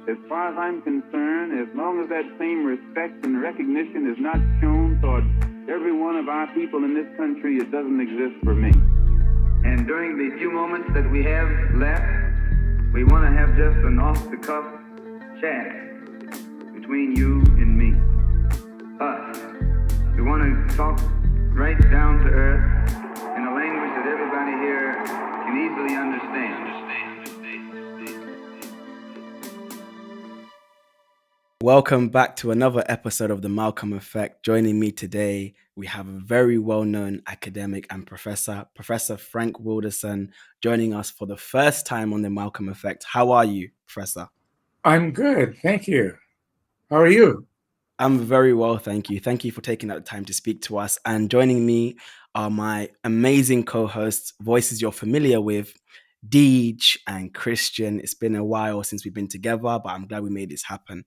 As far as I'm concerned, as long as that same respect and recognition is not shown toward every one of our people in this country, it doesn't exist for me. And during the few moments that we have left, we want to have just an off-the-cuff chat between you and me, us. We want to talk right down to earth in a language that everybody here can easily understand. Welcome back to another episode of The Malcolm Effect. Joining me today, we have a very well-known academic and professor, Professor Frank Wilderson, joining us for the first time on The Malcolm Effect. How are you, Professor? I'm good, thank you. How are you? I'm very well, thank you. Thank you for taking out the time to speak to us. And joining me are my amazing co-hosts, voices you're familiar with, Deej and Christian. It's been a while since we've been together, but I'm glad we made this happen.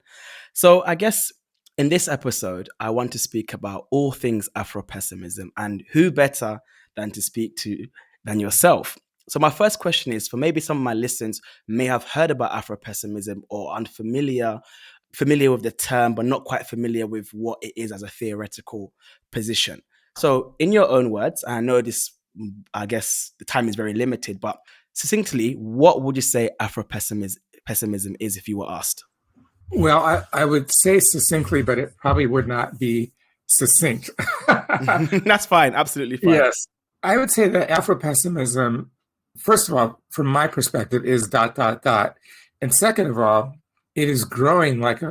So I guess in this episode, I want to speak about all things Afropessimism, and who better than to speak to than yourself. So my first question is, for maybe some of my listeners may have heard about Afropessimism or familiar with the term, but not quite familiar with what it is as a theoretical position. So in your own words, I know this, I guess the time is very limited, but succinctly, what would you say Afropessimism is if you were asked? Well, I would say succinctly, but it probably would not be succinct. That's fine. Absolutely fine. Yes. I would say that Afropessimism, first of all, from my perspective, is ... And second of all, it is growing like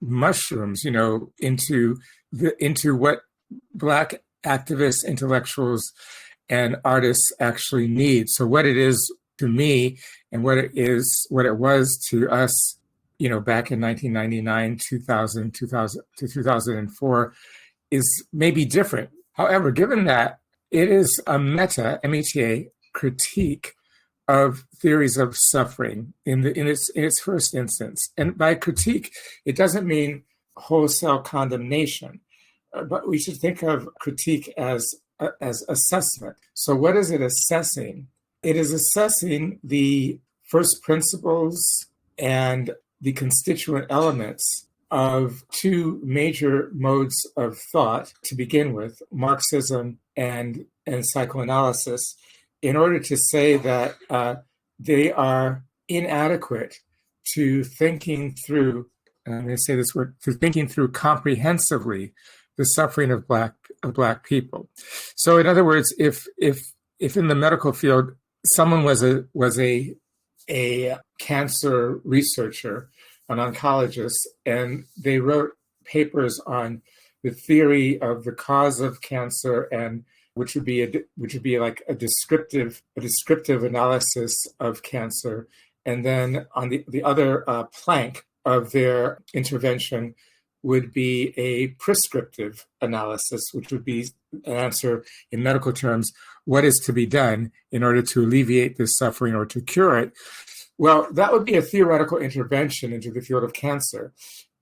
mushrooms, into what Black activists, intellectuals, and artists actually need. So what it is to me and what it was to us, back in 1999, 2000 to 2004 is maybe different. However, given that it is a META critique of theories of suffering in its first instance. And by critique, it doesn't mean wholesale condemnation, but we should think of critique as assessment. So what is it assessing? It is assessing the first principles and the constituent elements of two major modes of thought to begin with, Marxism and psychoanalysis, in order to say that they are inadequate to thinking through, I'm going to say this word, to thinking through comprehensively the suffering of Black people. So in other words, if in the medical field, someone was a cancer researcher, an oncologist, and they wrote papers on the theory of the cause of cancer, and which would be like a descriptive analysis of cancer, and then on the other plank of their intervention would be a prescriptive analysis, which would be an answer in medical terms, what is to be done in order to alleviate this suffering or to cure it. Well, that would be a theoretical intervention into the field of cancer.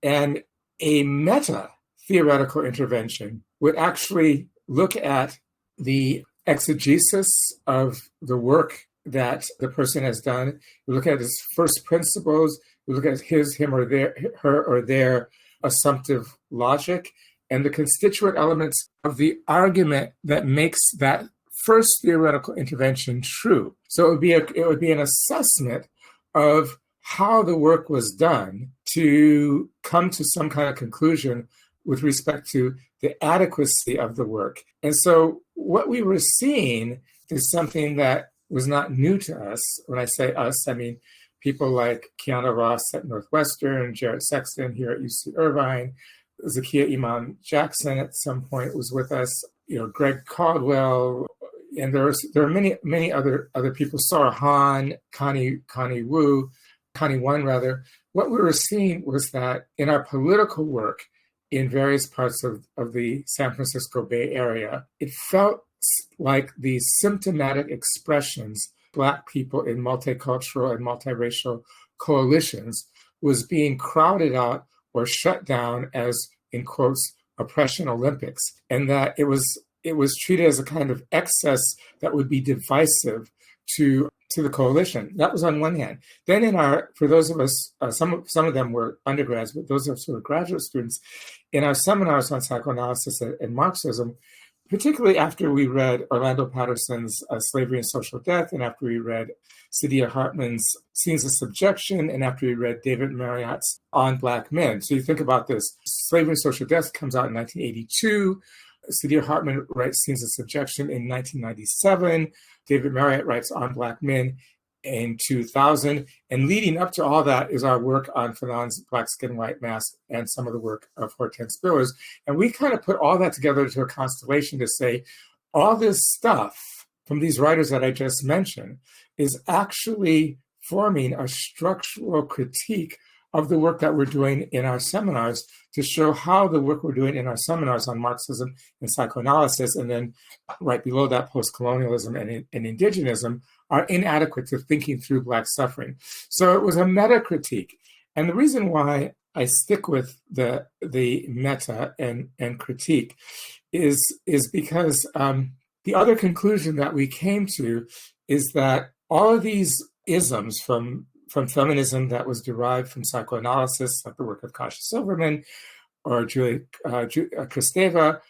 And a meta-theoretical intervention would actually look at the exegesis of the work that the person has done. We look at his first principles, we look at him or her or their assumptive logic, and the constituent elements of the argument that makes that first theoretical intervention true. So it would be an assessment of how the work was done to come to some kind of conclusion with respect to the adequacy of the work. And so what we were seeing is something that was not new to us. When I say us, I mean people like Kiana Ross at Northwestern, Jarrett Sexton here at UC Irvine, Zakiya Imam Jackson at some point was with us, Greg Caldwell, and there are many other people, Sarah Hahn, Connie Wan rather. What we were seeing was that in our political work in various parts of the San Francisco Bay Area, it felt like these symptomatic expressions, Black people in multicultural and multiracial coalitions, was being crowded out or shut down as, in quotes, oppression Olympics, and that it was treated as a kind of excess that would be divisive to to the coalition. That was on one hand. Then for those of us, some of them were undergrads, but those of us who were graduate students, in our seminars on psychoanalysis and Marxism, particularly after we read Orlando Patterson's Slavery and Social Death, and after we read Saidiya Hartman's Scenes of Subjection, and after we read David Marriott's On Black Men. So you think about this. Slavery and Social Death comes out in 1982. Saidiya Hartman writes Scenes of Subjection in 1997. David Marriott writes On Black Men in 2000. And leading up to all that is our work on Fanon's Black Skin, White Mask, and some of the work of Hortense Spillers. And we kind of put all that together into a constellation to say, all this stuff from these writers that I just mentioned is actually forming a structural critique of the work that we're doing in our seminars, to show how the work we're doing in our seminars on Marxism and psychoanalysis, and then right below that, post-colonialism and indigenism, are inadequate to thinking through Black suffering. So it was a meta-critique. And the reason why I stick with the meta and critique is because the other conclusion that we came to is that all of these isms from feminism that was derived from psychoanalysis, like the work of Kasia Silverman or Julia Kristeva,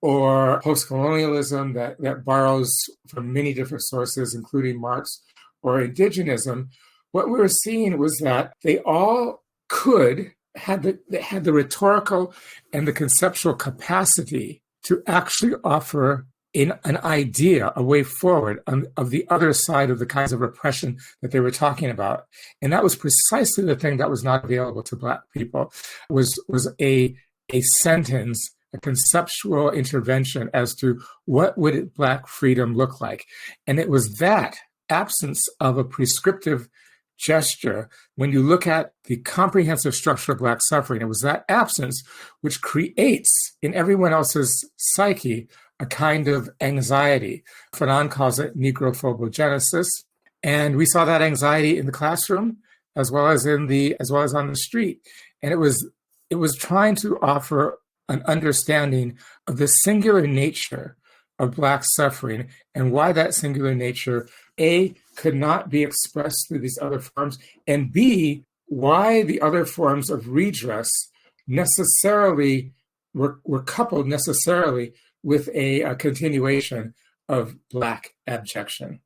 or post-colonialism that borrows from many different sources, including Marx, or indigenism, what we were seeing was that they all had the rhetorical and the conceptual capacity to actually offer an idea, a way forward of the other side of the kinds of repression that they were talking about. And that was precisely the thing that was not available to Black people, was a sentence, a conceptual intervention as to what would Black freedom look like. And it was that absence of a prescriptive gesture, when you look at the comprehensive structure of Black suffering, it was that absence which creates in everyone else's psyche a kind of anxiety. Fanon calls it negrophobogenesis. And we saw that anxiety in the classroom as well as on the street. And it was trying to offer an understanding of the singular nature of Black suffering and why that singular nature, A, could not be expressed through these other forms, and B, why the other forms of redress necessarily were coupled necessarily with a continuation of Black abjection.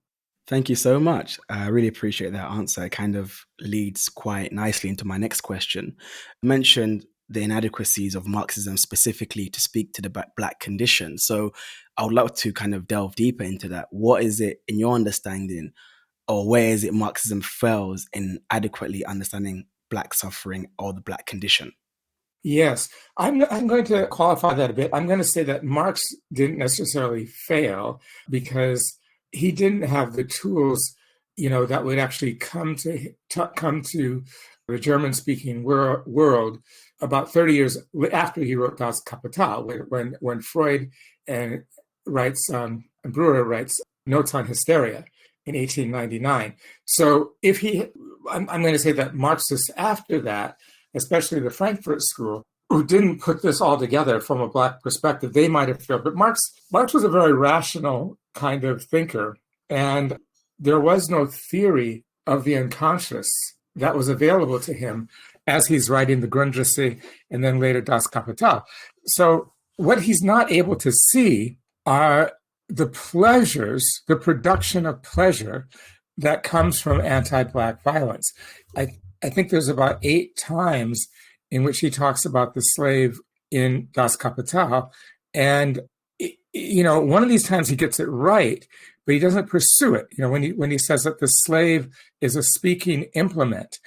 Thank you so much. I really appreciate that answer. It kind of leads quite nicely into my next question. You mentioned the inadequacies of Marxism specifically to speak to the Black condition. So I would love to kind of delve deeper into that. What is it, in your understanding, or where is it Marxism fails in adequately understanding Black suffering or the Black condition? Yes, I'm going to qualify that a bit. I'm going to say that Marx didn't necessarily fail because he didn't have the tools, that would actually come to the German-speaking world about 30 years after he wrote Das Kapital, when Freud writes and Breuer writes Notes on Hysteria in 1899. So I'm going to say that Marxists after that, especially the Frankfurt School, who didn't put this all together from a Black perspective, they might have failed. But Marx was a very rational kind of thinker, and there was no theory of the unconscious that was available to him as he's writing the Grundrisse and then later Das Kapital. So what he's not able to see are the pleasures, the production of pleasure that comes from anti-Black violence. I think there's about 8 times in which he talks about the slave in Das Kapital. And, one of these times he gets it right, but he doesn't pursue it. When he says that the slave is a speaking implement.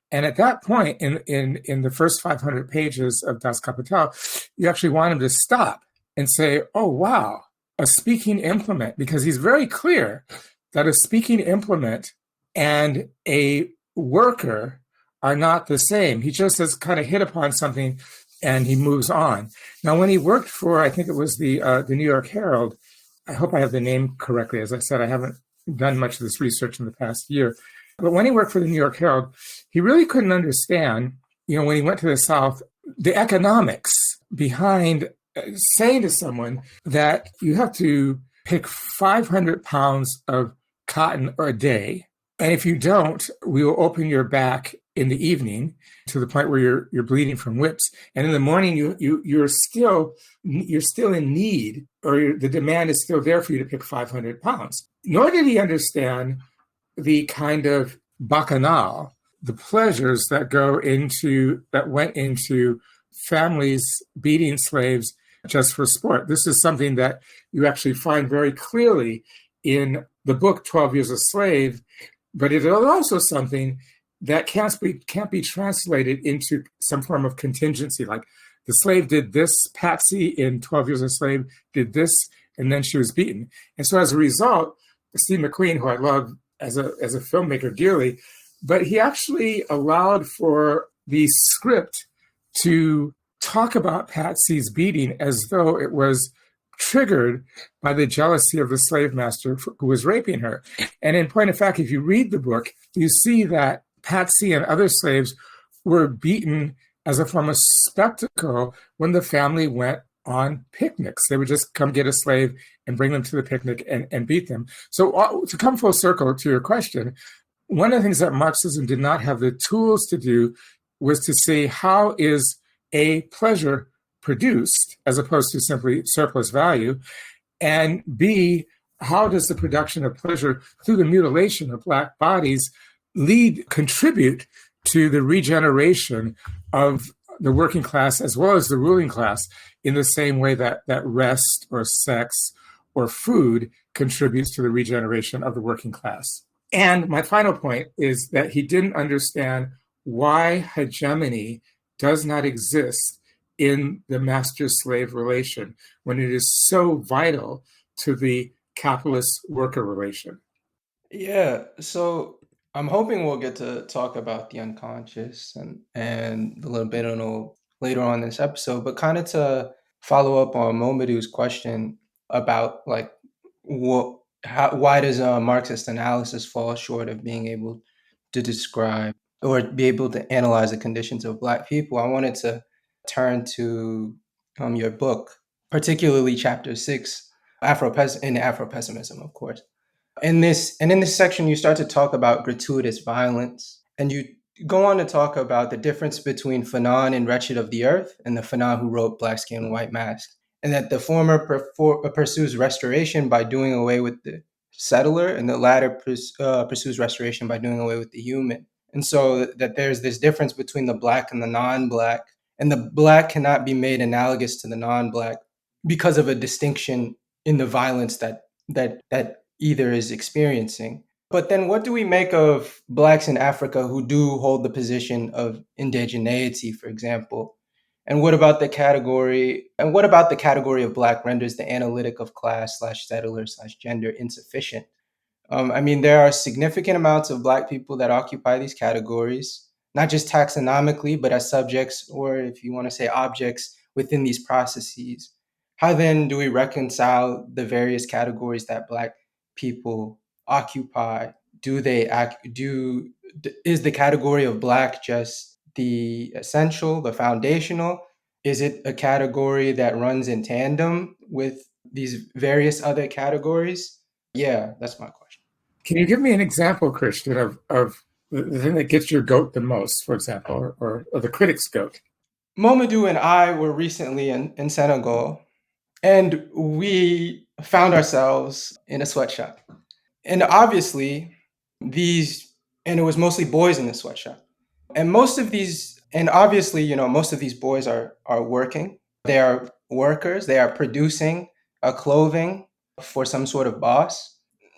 And at that point in the first 500 pages of Das Kapital, you actually want him to stop and say, oh, wow, a speaking implement, because he's very clear that a speaking implement and a worker are not the same. He just has kind of hit upon something and he moves on. Now, when he worked for, I think it was the New York Herald, I hope I have the name correctly. As I said, I haven't done much of this research in the past year. But when he worked for the New York Herald, he really couldn't understand, when he went to the South, the economics behind saying to someone that you have to pick 500 pounds of cotton a day And if you don't, we will open your back in the evening to the point where you're bleeding from whips. And in the morning, you're still in need, or the demand is still there for you to pick 500 pounds. Nor did he understand the kind of bacchanal, the pleasures that went into families beating slaves just for sport. This is something that you actually find very clearly in the book 12 Years a Slave, but it is also something that can't be translated into some form of contingency. Like, the slave did this, Patsy in 12 Years a Slave did this, and then she was beaten. And so as a result, Steve McQueen, who I love as a filmmaker dearly, but he actually allowed for the script to talk about Patsy's beating as though it was triggered by the jealousy of the slave master who was raping her. And in point of fact, if you read the book, you see that Patsy and other slaves were beaten as a form of spectacle when the family went on picnics. They would just come get a slave and bring them to the picnic and beat them. So to come full circle to your question, one of the things that Marxism did not have the tools to do was to say, how is a pleasure produced as opposed to simply surplus value? And B, how does the production of pleasure through the mutilation of Black bodies contribute to the regeneration of the working class as well as the ruling class, in the same way that rest or sex or food contributes to the regeneration of the working class? And my final point is that he didn't understand why hegemony does not exist in the master-slave relation when it is so vital to the capitalist-worker relation. Yeah, so I'm hoping we'll get to talk about the unconscious and a little bit on later on in this episode, but kind of to follow up on Momodou's question about like why does Marxist analysis fall short of being able to describe or be able to analyze the conditions of Black people? I wanted to turn to your book, particularly chapter 6, Afropessimism, of course. In this section, you start to talk about gratuitous violence, and you go on to talk about the difference between Fanon in Wretched of the Earth and the Fanon who wrote Black Skin, White Mask, and that the former pursues restoration by doing away with the settler, and the latter pursues restoration by doing away with the human. And so that there's this difference between the Black and the non-Black, and the Black cannot be made analogous to the non-Black because of a distinction in the violence that either is experiencing. But then what do we make of Blacks in Africa who do hold the position of indigeneity, for example? And what about the category of Black renders the analytic of class/settler/gender insufficient? I mean, there are significant amounts of Black people that occupy these categories, not just taxonomically, but as subjects, or if you want to say objects, within these processes. How then do we reconcile the various categories that Black people occupy? Is the category of Black just the essential, the foundational? Is it a category that runs in tandem with these various other categories? Yeah, that's my question. Can you give me an example, Christian, of the thing that gets your goat the most, for example, or the critic's goat? Momodou and I were recently in Senegal, and we found ourselves in a sweatshop. And obviously, and it was mostly boys in the sweatshop. And most of these boys are working. They are workers. They are producing clothing for some sort of boss.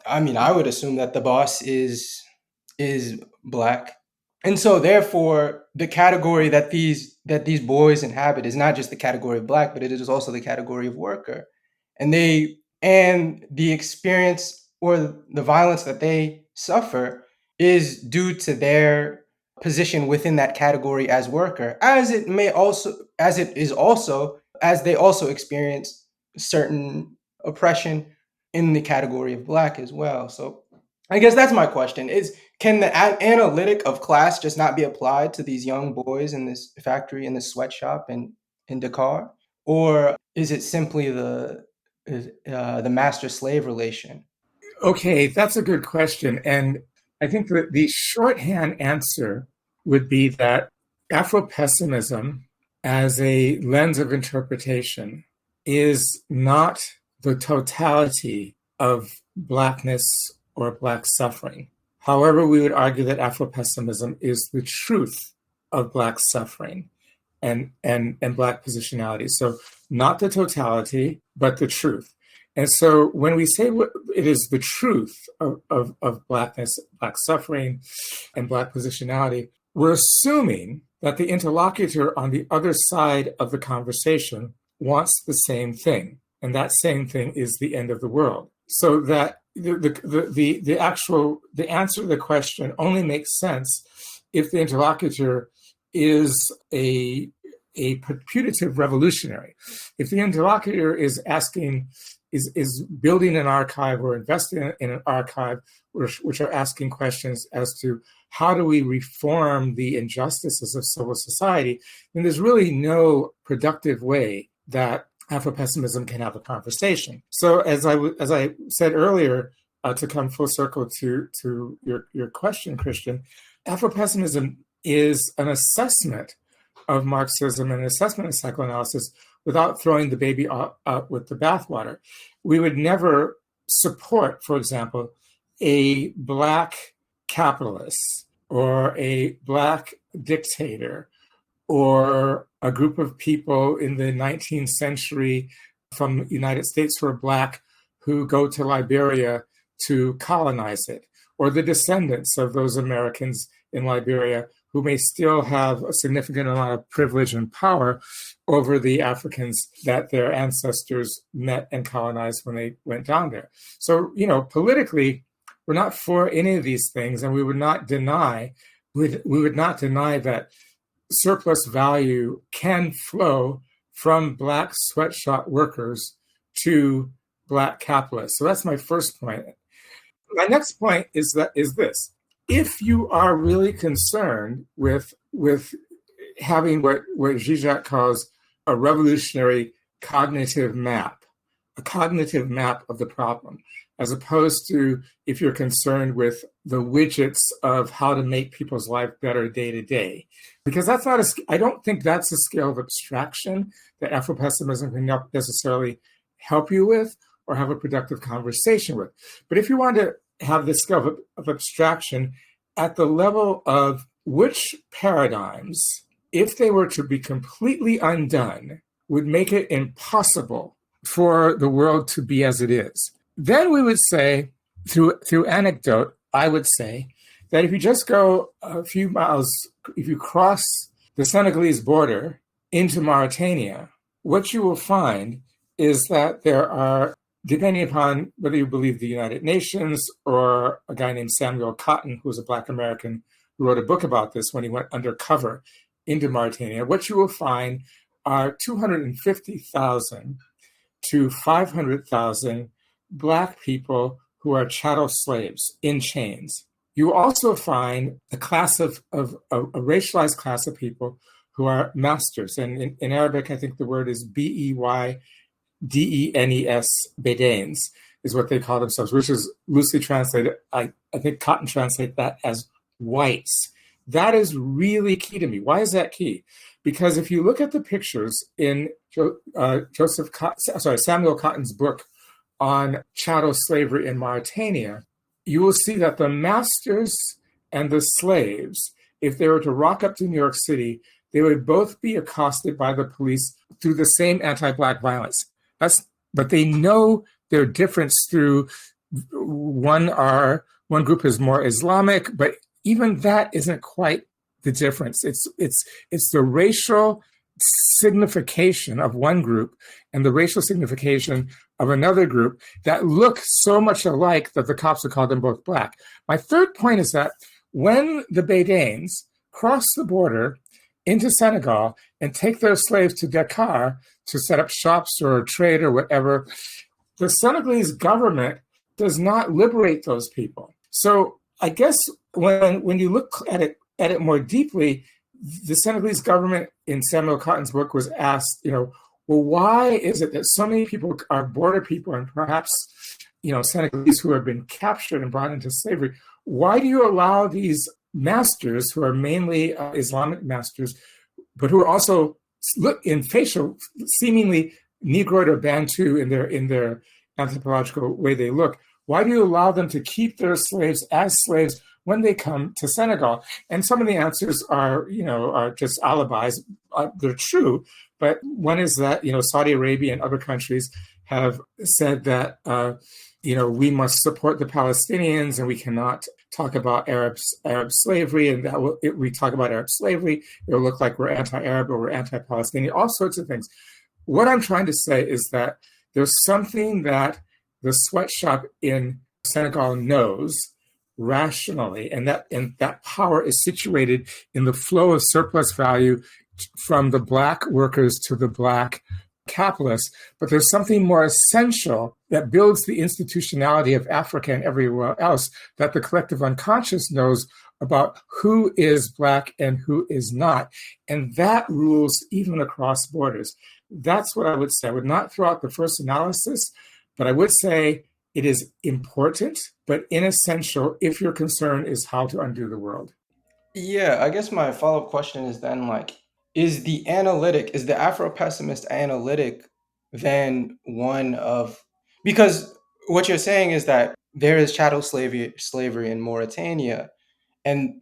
I mean, I would assume that the boss is Black. And so therefore, the category that these boys inhabit is not just the category of Black, but it is also the category of worker. And the experience or the violence that they suffer is due to their position within that category as worker, as they also experience certain oppression in the category of Black as well. So I guess that's my question: can the analytic of class just not be applied to these young boys in this factory, in this sweatshop in Dakar? Or is it simply the master-slave relation? Okay, that's a good question. And I think that the shorthand answer would be that Afropessimism as a lens of interpretation is not the totality of Blackness or Black suffering. However, we would argue that Afropessimism is the truth of Black suffering and Black positionality. So not the totality, but the truth. And so when we say it is the truth of Blackness, Black suffering, and Black positionality, we're assuming that the interlocutor on the other side of the conversation wants the same thing. And that same thing is the end of the world. So that the answer to the question only makes sense if the interlocutor is a putative revolutionary. If the interlocutor is asking, is building an archive or investing in an archive, which are asking questions as to how do we reform the injustices of civil society, then there's really no productive way that Afropessimism can have a conversation. So as I said earlier, to come full circle to your question, Christian, Afropessimism is an assessment of Marxism and an assessment of psychoanalysis without throwing the baby out with the bathwater. We would never support, for example, a Black capitalist or a Black dictator or a group of people in the 19th century from the United States who are Black who go to Liberia to colonize it, or the descendants of those Americans in Liberia who may still have a significant amount of privilege and power over the Africans that their ancestors met and colonized when they went down there. So, politically, we're not for any of these things, and we would not deny that surplus value can flow from Black sweatshop workers to Black capitalists. So that's my first point. My next point is this. If you are really concerned with having what Zizek calls a revolutionary cognitive map of the problem, as opposed to if you're concerned with the widgets of how to make people's life better day to day, because I don't think that's a scale of abstraction that Afropessimism can necessarily help you with or have a productive conversation with. But if you want to have this scale of abstraction at the level of which paradigms, if they were to be completely undone, would make it impossible for the world to be as it is, then we would say, through anecdote, I would say that if you just go a few miles, if you cross the Senegalese border into Mauritania, what you will find is that there are, depending upon whether you believe the United Nations or a guy named Samuel Cotton, who was a Black American who wrote a book about this when he went undercover into Mauritania, what you will find are 250,000 to 500,000 Black people who are chattel slaves in chains. You also find a racialized class of people who are masters. And in Arabic, I think the word is Beydenes, Bedanes, is what they call themselves, which is loosely translated. I think Cotton translates that as whites. That is really key to me. Why is that key? Because if you look at the pictures in Samuel Cotton's book on chattel slavery in Mauritania, you will see that the masters and the slaves, if they were to rock up to New York City, they would both be accosted by the police through the same anti-Black violence. But they know their difference through one group is more Islamic, but even that isn't quite the difference. It's the racial signification of one group and the racial signification of another group that look so much alike that the cops would call them both Black. My third point is that when the Bedanes cross the border into Senegal and take their slaves to Dakar to set up shops or trade or whatever, the Senegalese government does not liberate those people. So I guess when you look at it more deeply, the Senegalese government in Samuel Cotton's book was asked, well, why is it that so many people are border people and perhaps, Senegalese who have been captured and brought into slavery, why do you allow these masters, who are mainly Islamic masters, but who are also look in facial, seemingly Negroid or Bantu in their anthropological way they look, why do you allow them to keep their slaves as slaves when they come to Senegal? And some of the answers are just alibis. They're true, but one is that Saudi Arabia and other countries have said that we must support the Palestinians, and we cannot talk about Arab slavery, and if we talk about Arab slavery, it'll look like we're anti-Arab or we're anti-Palestinian, all sorts of things. What I'm trying to say is that there's something that the sweatshop in Senegal knows rationally, and that power is situated in the flow of surplus value from the Black workers to the Black capitalists. But there's something more essential that builds the institutionality of Africa and everywhere else, that the collective unconscious knows about who is Black and who is not. And that rules even across borders. That's what I would say. I would not throw out the first analysis, but I would say it is important, but inessential if your concern is how to undo the world. Yeah, I guess my follow-up question is then is the Afro-pessimist analytic then one of, because what you're saying is that there is chattel slavery in Mauritania, and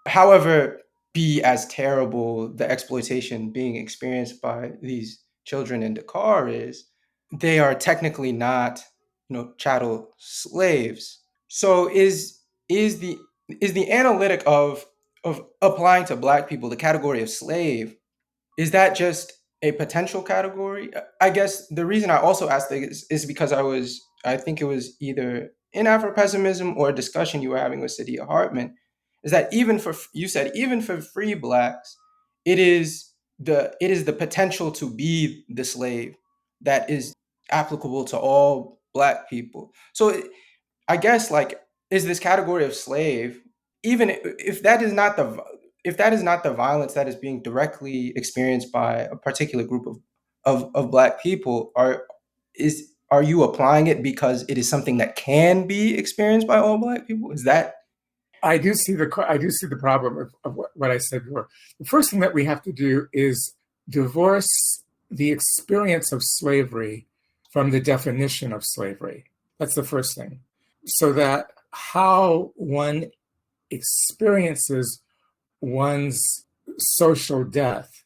however be as terrible the exploitation being experienced by these children in Dakar is, they are technically not, chattel slaves. So is the analytic of applying to Black people the category of slave, is that just a potential category? I guess the reason I also asked this is because I think it was either in Afropessimism or a discussion you were having with Sadia Hartman, is that even for free Blacks, it is the potential to be the slave that is applicable to all Black people. So I guess is this category of slave, even if that is not the violence that is being directly experienced by a particular group of Black people, are you applying it because it is something that can be experienced by all Black people? Is that? I do see the problem of what I said before. The first thing that we have to do is divorce the experience of slavery from the definition of slavery. That's the first thing. So that how one experiences one's social death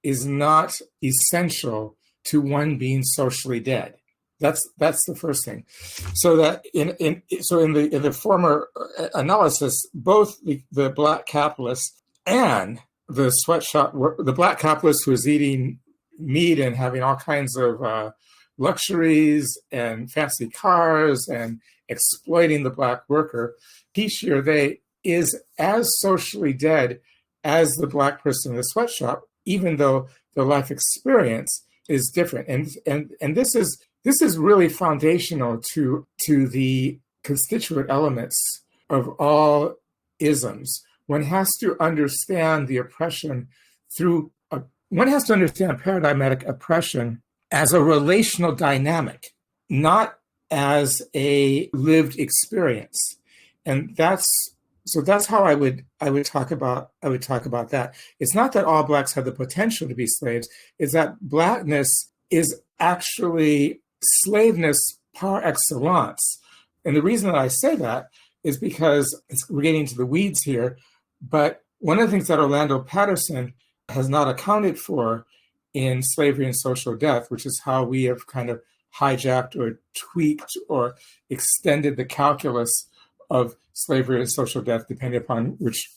is not essential to one being socially dead. That's the first thing. So that in the former analysis, both the Black capitalist and the sweatshop, the Black capitalist who is eating meat and having all kinds of luxuries and fancy cars and exploiting the Black worker, he, she, or they is as socially dead as the Black person in the sweatshop, even though the life experience is different. And this is really foundational to the constituent elements of all isms. One has to understand the oppression one has to understand paradigmatic oppression as a relational dynamic, not as a lived experience. And that's how I would talk about that. It's not that all Blacks have the potential to be slaves, it's that Blackness is actually slaveness par excellence. And the reason that I say that is because we're getting into the weeds here, but one of the things that Orlando Patterson has not accounted for in Slavery and Social Death, which is how we have kind of hijacked or tweaked or extended the calculus of slavery and social death, depending upon which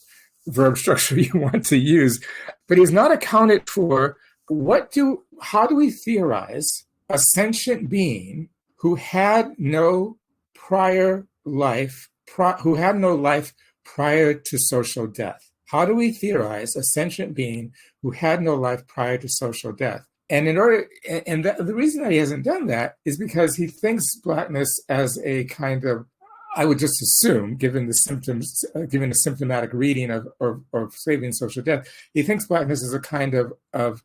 verb structure you want to use. But he's not accounted for how do we theorize a sentient being who had no prior life, who had no life prior to social death? How do we theorize a sentient being who had no life prior to social death? And the reason that he hasn't done that is because he thinks Blackness as a kind of, I would just assume, given the symptoms, given a symptomatic reading of slavery and social death, he thinks Blackness is a kind of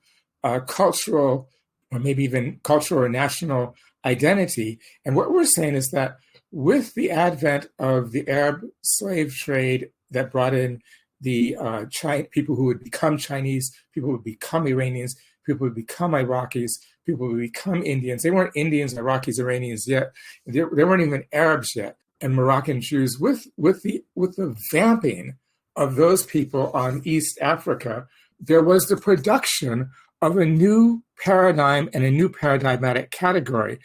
cultural, or maybe even cultural or national identity. And what we're saying is that with the advent of the Arab slave trade that brought in the people who would become Chinese, people who would become Iranians, people who would become Iraqis, people who would become Indians. They weren't Indians, Iraqis, Iranians yet. They weren't even Arabs yet. And Moroccan Jews, with the vamping of those people on East Africa, there was the production of a new paradigm and a new paradigmatic category,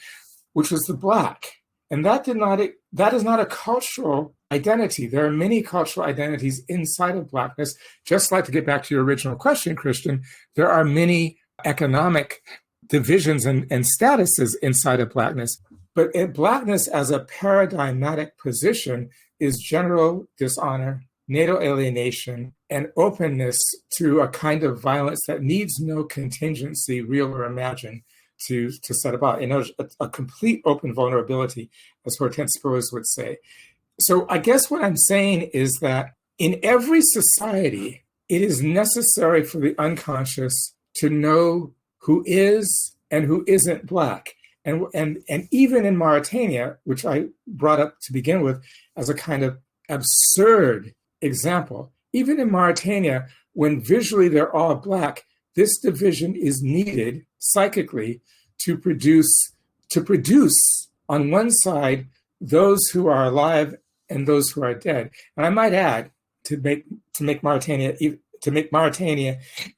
which was the Black. And that is not a cultural identity. There are many cultural identities inside of Blackness. Just like, to get back to your original question, Christian, there are many economic divisions and statuses inside of Blackness. But Blackness as a paradigmatic position is general dishonor, natal alienation, and openness to a kind of violence that needs no contingency, real or imagined, to set about. A complete open vulnerability, as Hortense Spurs would say. So I guess what I'm saying is that in every society, it is necessary for the unconscious to know who is and who isn't Black. And even in Mauritania, which I brought up to begin with as a kind of absurd example, even in Mauritania, when visually they're all Black, this division is needed psychically to produce on one side those who are alive and those who are dead. And I might add, to make Mauritania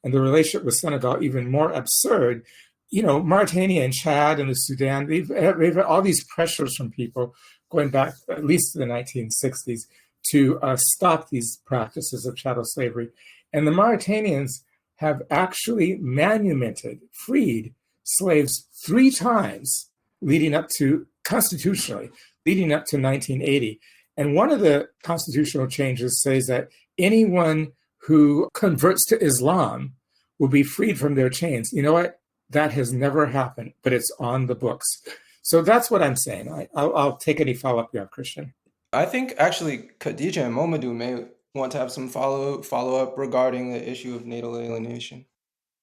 and the relationship with Senegal even more absurd, Mauritania and Chad and the Sudan, they've had all these pressures from people going back at least to the 1960s to stop these practices of chattel slavery. And the Mauritanians have actually freed slaves 3 times constitutionally, leading up to 1980. And one of the constitutional changes says that anyone who converts to Islam will be freed from their chains. You know what? That has never happened, but it's on the books. So that's what I'm saying. I'll take any follow-up you have, Christian. I think actually Khadija and Momadou may want to have some follow-up regarding the issue of natal alienation.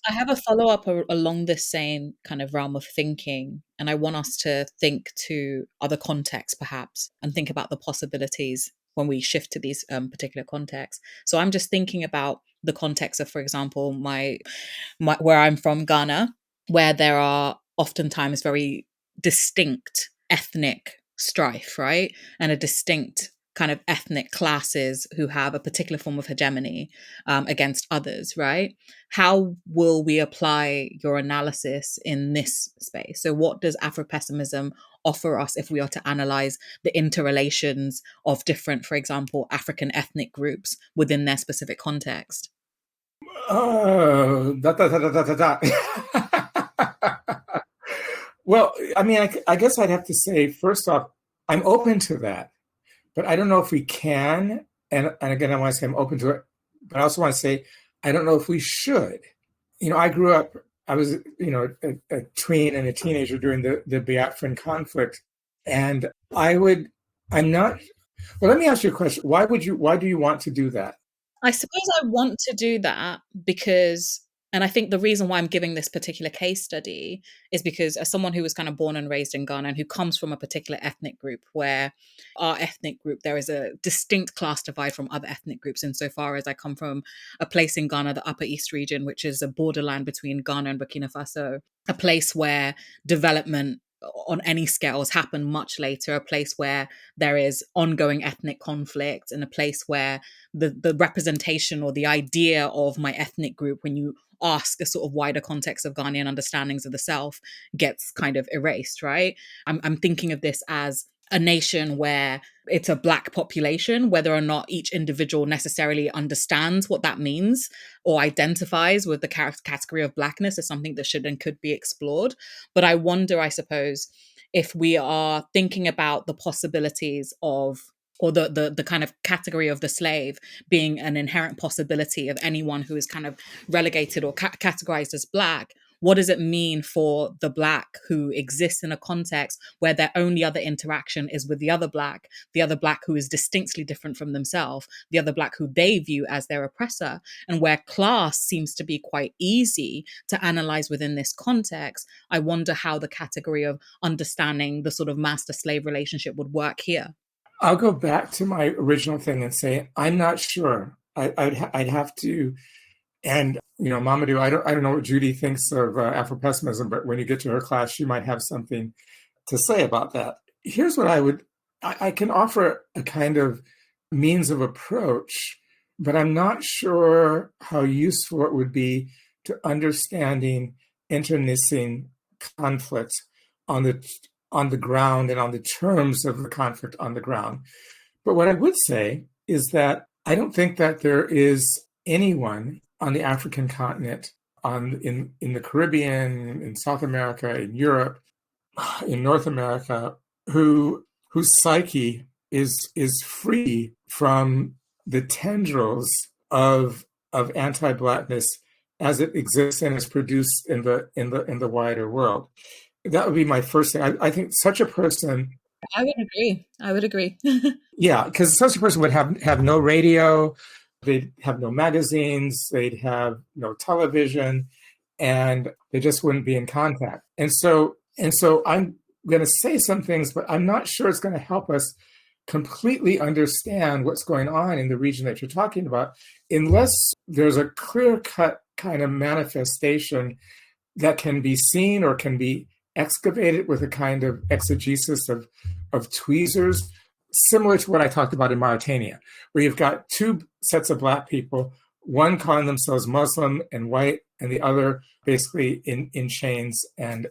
I have a follow-up along this same kind of realm of thinking, and I want us to think to other contexts perhaps and think about the possibilities when we shift to these particular contexts. So I'm just thinking about the context of, for example, my where I'm from, Ghana, where there are oftentimes very distinct ethnic strife, right? And a distinct kind of ethnic classes who have a particular form of hegemony against others, right? How will we apply your analysis in this space? So what does Afropessimism offer us if we are to analyze the interrelations of different, for example, African ethnic groups within their specific context? Well, I mean, I guess I'd have to say, first off, I'm open to that. But I don't know if we can, and again, I want to say I'm open to it, but I also want to say, I don't know if we should. I grew up, I was, a tween and a teenager during the Biafran conflict. And let me ask you a question. Why do you want to do that? I suppose I want to do that because, and I think the reason why I'm giving this particular case study is because as someone who was kind of born and raised in Ghana and who comes from a particular ethnic group, where our ethnic group, there is a distinct class divide from other ethnic groups insofar as I come from a place in Ghana, the Upper East region, which is a borderland between Ghana and Burkina Faso, a place where development on any scales happen much later, a place where there is ongoing ethnic conflict, and a place where the representation or the idea of my ethnic group, when you ask a sort of wider context of Ghanaian understandings of the self, gets kind of erased, right? I'm thinking of this as a nation where it's a Black population, whether or not each individual necessarily understands what that means or identifies with the category of Blackness is something that should and could be explored. But I wonder, I suppose, if we are thinking about the possibilities of, or the kind of category of the slave being an inherent possibility of anyone who is kind of relegated or categorized as Black, what does it mean for the Black who exists in a context where their only other interaction is with the other Black who is distinctly different from themselves, the other Black who they view as their oppressor, and where class seems to be quite easy to analyze within this context. I wonder how the category of understanding the sort of master-slave relationship would work here. I'll go back to my original thing and say, I'm not sure. I'd have to, and Mamadou, I don't know what Judy thinks of Afropessimism, but when you get to her class, she might have something to say about that. Here's what I can offer a kind of means of approach, but I'm not sure how useful it would be to understanding internecine conflict on the ground and on the terms of the conflict on the ground. But what I would say is that I don't think that there is anyone on the African continent, in the Caribbean, in South America, in Europe, in North America, whose psyche is free from the tendrils of anti-Blackness as it exists and is produced in the wider world. That would be my first thing. I think such a person. I would agree. Yeah, because such a person would have no radio, they'd have no magazines, they'd have no television, and they just wouldn't be in contact. And so I'm going to say some things, but I'm not sure it's going to help us completely understand what's going on in the region that you're talking about, unless there's a clear-cut kind of manifestation that can be seen or can be excavated with a kind of exegesis of tweezers, similar to what I talked about in Mauritania, where you've got two sets of Black people, one calling themselves Muslim and white, and the other basically in chains. And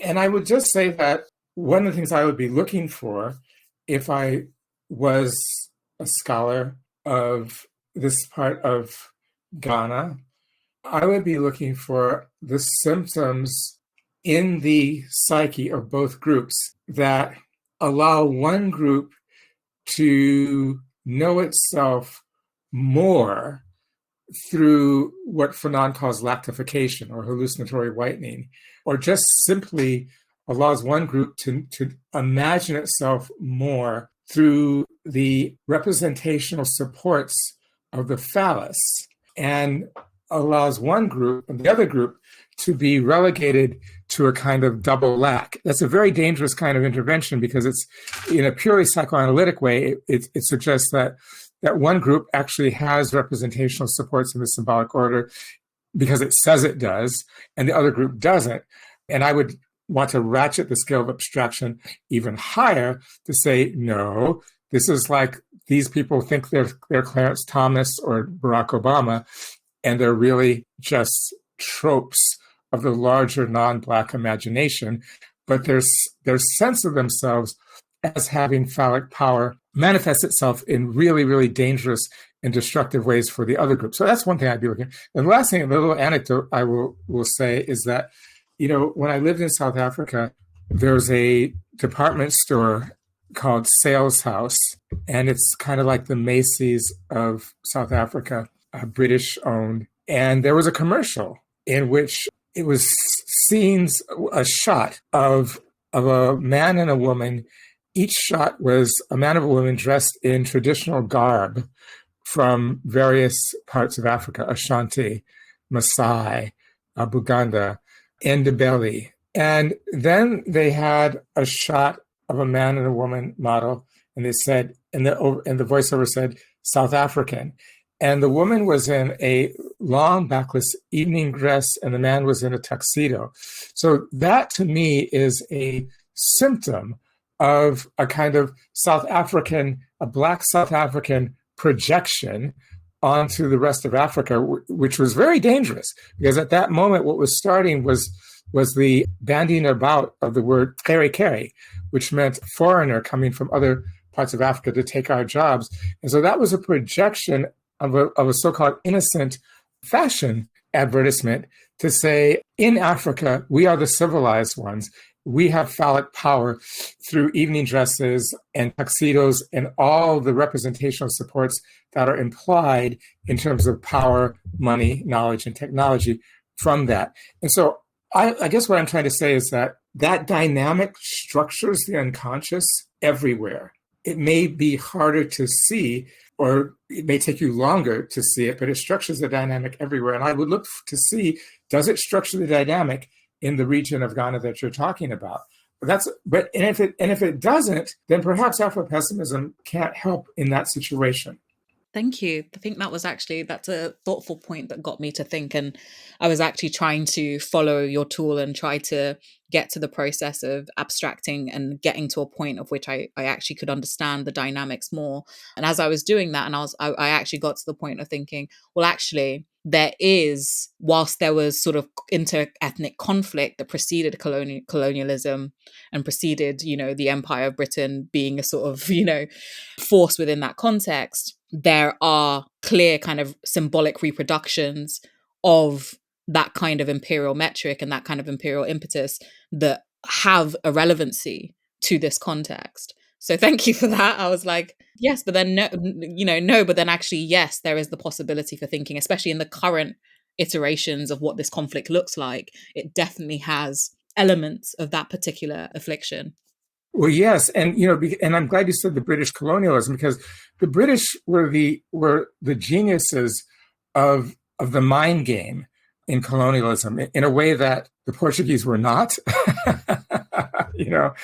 I would just say that one of the things I would be looking for if I was a scholar of this part of Ghana, I would be looking for the symptoms in the psyche of both groups that allow one group to know itself more through what Fanon calls lactification or hallucinatory whitening, or just simply allows one group to imagine itself more through the representational supports of the phallus, and allows one group and the other group to be relegated to a kind of double lack. That's a very dangerous kind of intervention because it's, in a purely psychoanalytic way, it suggests that one group actually has representational supports in the symbolic order because it says it does, and the other group doesn't. And I would want to ratchet the scale of abstraction even higher to say, no, this is like these people think they're Clarence Thomas or Barack Obama, and they're really just tropes of the larger non-Black imagination, but their sense of themselves as having phallic power manifests itself in really, really dangerous and destructive ways for the other group. So that's one thing I'd be looking at. And the last thing, a little anecdote I will say is that, when I lived in South Africa, there's a department store called Sales House, and it's kind of like the Macy's of South Africa, British owned. And there was a commercial in which it was a shot of a man and a woman. Each shot was a man and a woman dressed in traditional garb from various parts of Africa, Ashanti, Maasai, Buganda, Ndebele. And then they had a shot of a man and a woman model, and they said, and the voiceover said, South African. And the woman was in a long backless evening dress, and the man was in a tuxedo. So that, to me, is a symptom of a kind of a Black South African projection onto the rest of Africa, which was very dangerous, because at that moment, what was starting was the bandying about of the word kere, which meant foreigner coming from other parts of Africa to take our jobs. And so that was a projection of a so-called innocent fashion advertisement to say, in Africa, we are the civilized ones. We have phallic power through evening dresses and tuxedos and all the representational supports that are implied in terms of power, money, knowledge, and technology from that. And so I guess what I'm trying to say is that dynamic structures the unconscious everywhere. It may be harder to see, or it may take you longer to see it, but it structures the dynamic everywhere. And I would look to see, does it structure the dynamic in the region of Ghana that you're talking about? If it doesn't, then perhaps Afropessimism can't help in that situation. Thank you. I think that's a thoughtful point that got me to think. And I was actually trying to follow your tool and try to get to the process of abstracting and getting to a point of which I actually could understand the dynamics more. And as I was doing that, and I actually got to the point of thinking, well, actually, there is, whilst there was sort of inter-ethnic conflict that preceded colonialism and preceded, the Empire of Britain being a sort of, force within that context, there are clear kind of symbolic reproductions of that kind of imperial metric and that kind of imperial impetus that have a relevancy to this context. So thank you for that. I was like, yes, but then no, but then actually, yes, there is the possibility for thinking, especially in the current iterations of what this conflict looks like. It definitely has elements of that particular affliction. Well, yes, and and I'm glad you said the British colonialism, because the British were the geniuses of the mind game in colonialism in a way that the Portuguese were not, and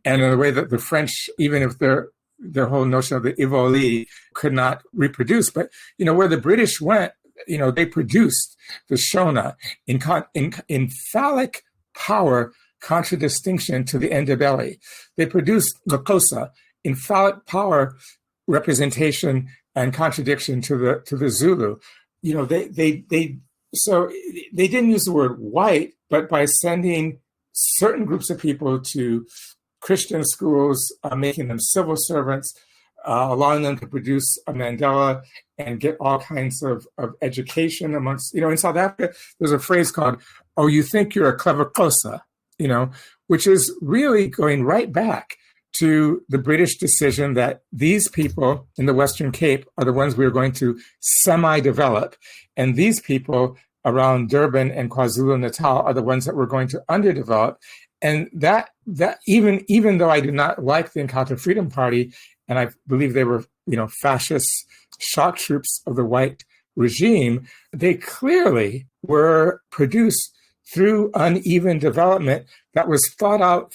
in a way that the French, even if their whole notion of the Ivoli could not reproduce, but where the British went, they produced the Shona in phallic power contradistinction to the Ndebele. They produced Lokosa in phallic power representation and contradiction to the Zulu. So they didn't use the word white, but by sending certain groups of people to Christian schools, making them civil servants, allowing them to produce a Mandela and get all kinds of education amongst, in South Africa, there's a phrase called, "Oh, you think you're a clever Xhosa," which is really going right back to the British decision that these people in the Western Cape are the ones we are going to semi-develop, and these people around Durban and KwaZulu-Natal are the ones that we're going to underdevelop. And that even though I do not like the Encounter Freedom Party, and I believe they were, fascist shock troops of the white regime, they clearly were produced through uneven development that was thought out,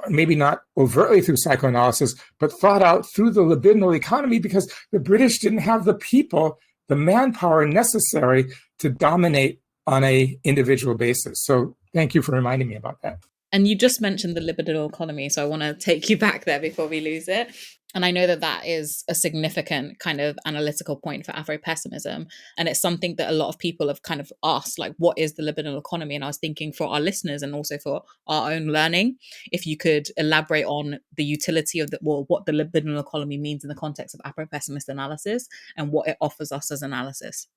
maybe not overtly through psychoanalysis, but thought out through the libidinal economy, because the British didn't have the people, the manpower necessary to dominate on a individual basis. So thank you for reminding me about that. And you just mentioned the libidinal economy, so I want to take you back there before we lose it. And I know that is a significant kind of analytical point for Afropessimism. And it's something that a lot of people have kind of asked, like, what is the libidinal economy? And I was thinking, for our listeners and also for our own learning, if you could elaborate on the utility of what the libidinal economy means in the context of Afropessimist analysis and what it offers us as analysis.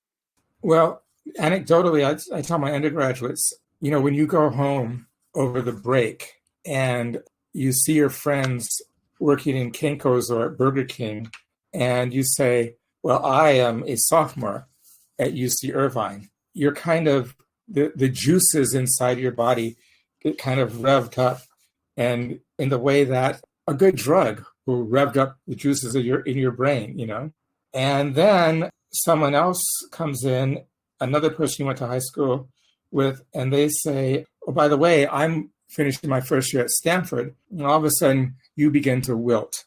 Well, anecdotally, I tell my undergraduates, when you go home over the break and you see your friends working in Kinko's or at Burger King, and you say, well, I am a sophomore at UC Irvine, you're kind of, the juices inside your body get kind of revved up, and in the way that a good drug will rev up the juices in your brain, And then someone else comes in, another person you went to high school with, and they say, oh, by the way, I'm finishing my first year at Stanford, and all of a sudden you begin to wilt.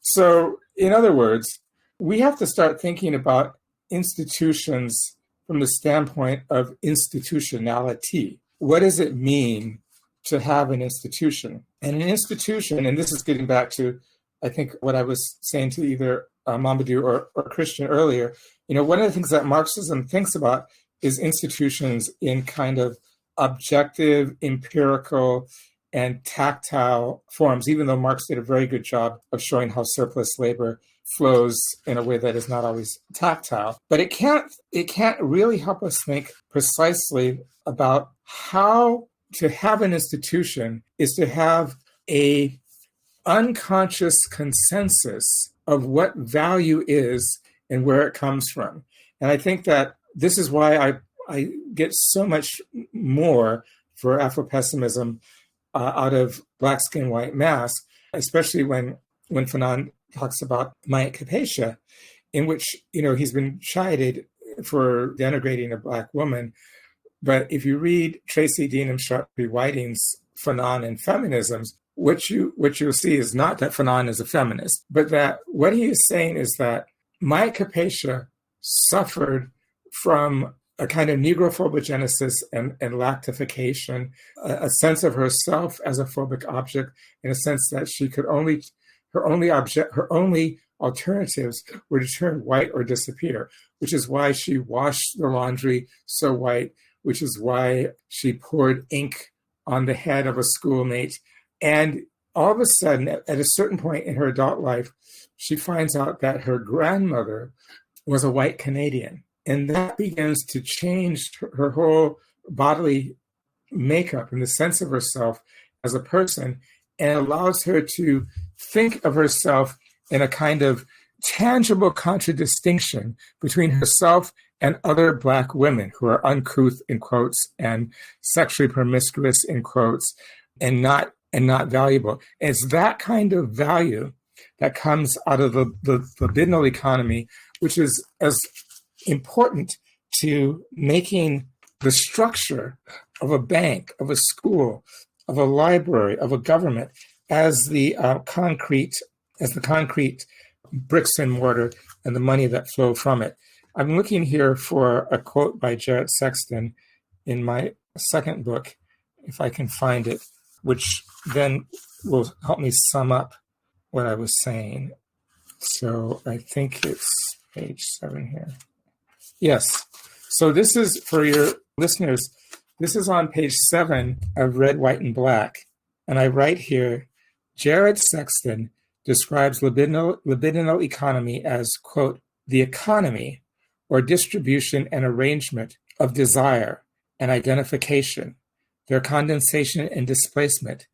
So, in other words, we have to start thinking about institutions from the standpoint of institutionality. What does it mean to have an institution? And an institution, and this is getting back to, I think, what I was saying to either Mamadou or Christian earlier, one of the things that Marxism thinks about is institutions in kind of objective, empirical, and tactile forms, even though Marx did a very good job of showing how surplus labor flows in a way that is not always tactile. But it can't really help us think precisely about how to have an institution is to have a unconscious consensus of what value is and where it comes from. And I think that this is why I get so much more for Afropessimism out of Black Skin, White Mask, especially when Fanon talks about Maya Capacia, in which, he's been chided for denigrating a Black woman. But if you read Tracy Denham Sharpie Whiting's Fanon and Feminisms, what you'll see is not that Fanon is a feminist, but that what he is saying is that Maya Capacia suffered from a kind of negrophobogenesis and lactification, a sense of herself as a phobic object, in a sense that she could her only alternatives were to turn white or disappear, which is why she washed the laundry so white, which is why she poured ink on the head of a schoolmate. And all of a sudden, at a certain point in her adult life, she finds out that her grandmother was a white Canadian. And that begins to change her whole bodily makeup and the sense of herself as a person, and allows her to think of herself in a kind of tangible contradistinction between herself and other Black women who are uncouth, in quotes, and sexually promiscuous, in quotes, and not valuable. And it's that kind of value that comes out of the libidinal economy, which is as important to making the structure of a bank, of a school, of a library, of a government, as the concrete bricks and mortar and the money that flow from it. I'm looking here for a quote by Jared Sexton in my second book, if I can find it, which then will help me sum up what I was saying. So I think it's page 7 here. Yes. So this is, for your listeners, this is on page 7 of Red, White, and Black. And I write here, Jared Sexton describes libidinal economy as, quote, the economy or distribution and arrangement of desire and identification, their condensation and displacement,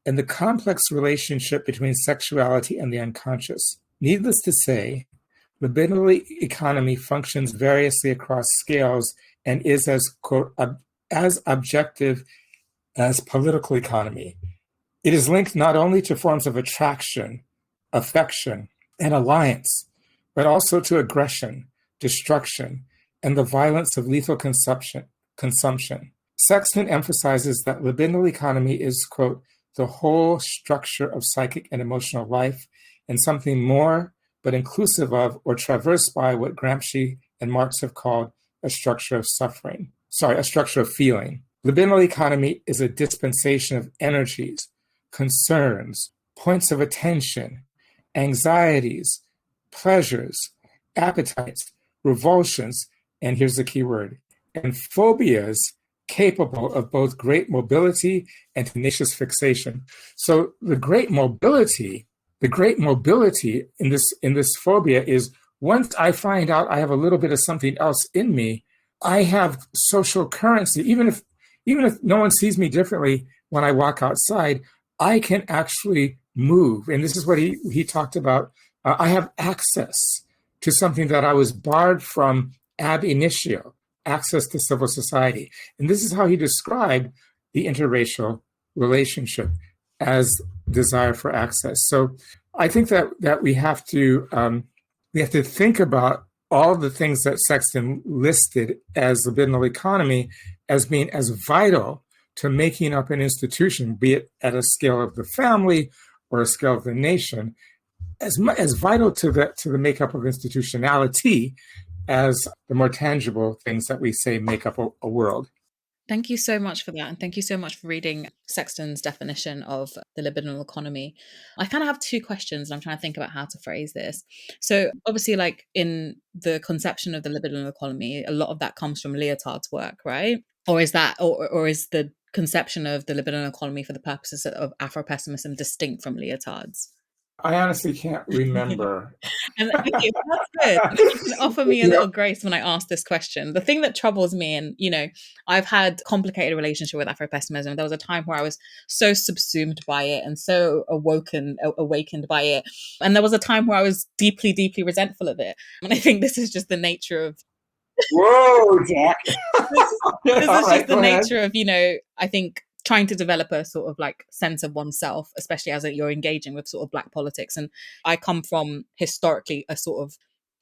and the complex relationship between sexuality and the unconscious. Needless to say, libidinal economy functions variously across scales and is as, quote, as objective as political economy. It is linked not only to forms of attraction, affection, and alliance, but also to aggression, destruction, and the violence of lethal consumption. Sexton emphasizes that libidinal economy is, quote, the whole structure of psychic and emotional life, and something more, but inclusive of or traversed by what Gramsci and Marx have called a structure of feeling. Libidinal economy is a dispensation of energies, concerns, points of attention, anxieties, pleasures, appetites, revulsions, and here's the key word, and phobias capable of both great mobility and tenacious fixation. So the great mobility in this phobia is, once I find out I have a little bit of something else in me, I have social currency. Even if no one sees me differently when I walk outside, I can actually move. And this is what he talked about. I have access to something that I was barred from ab initio, access to civil society. And this is how he described the interracial relationship, as desire for access. So I think that we have to think about all the things that Sexton listed as libidinal economy as being as vital to making up an institution, be it at a scale of the family or a scale of the nation, as vital to the makeup of institutionality as the more tangible things that we say make up a world. Thank you so much for that. And thank you so much for reading Sexton's definition of the libidinal economy. I kind of have two questions, and I'm trying to think about how to phrase this. So obviously, like in the conception of the libidinal economy, a lot of that comes from Lyotard's work, right? Or is that, or is the conception of the libidinal economy for the purposes of Afropessimism distinct from Lyotard's? I honestly can't remember. And thank you. That's good. You can offer me a little grace when I ask this question. The thing that troubles me, and I've had complicated relationship with Afropessimism. There was a time where I was so subsumed by it and so awakened by it, and there was a time where I was deeply, deeply resentful of it. And I think this is just the nature of Whoa, Jack. This All is right, just the go ahead. nature of, I think trying to develop a sort of like sense of oneself, especially as you're engaging with sort of Black politics. And I come from historically a sort of,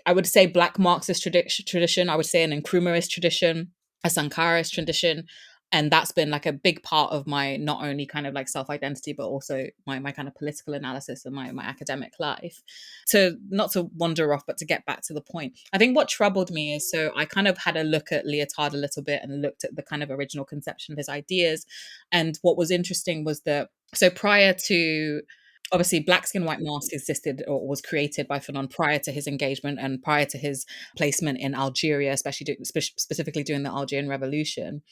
I would say, Black Marxist tradition. I would say an Nkrumahist tradition, a Sankarist tradition. And that's been like a big part of my not only kind of like self-identity, but also my kind of political analysis and my academic life. To not to wander off, but to get back to the point. I think what troubled me is, so I kind of had a look at Lyotard a little bit and looked at the kind of original conception of his ideas. And what was interesting was that, so prior to, obviously, Black Skin, White Mask existed or was created by Fanon prior to his engagement and prior to his placement in Algeria, especially specifically during the Algerian Revolution.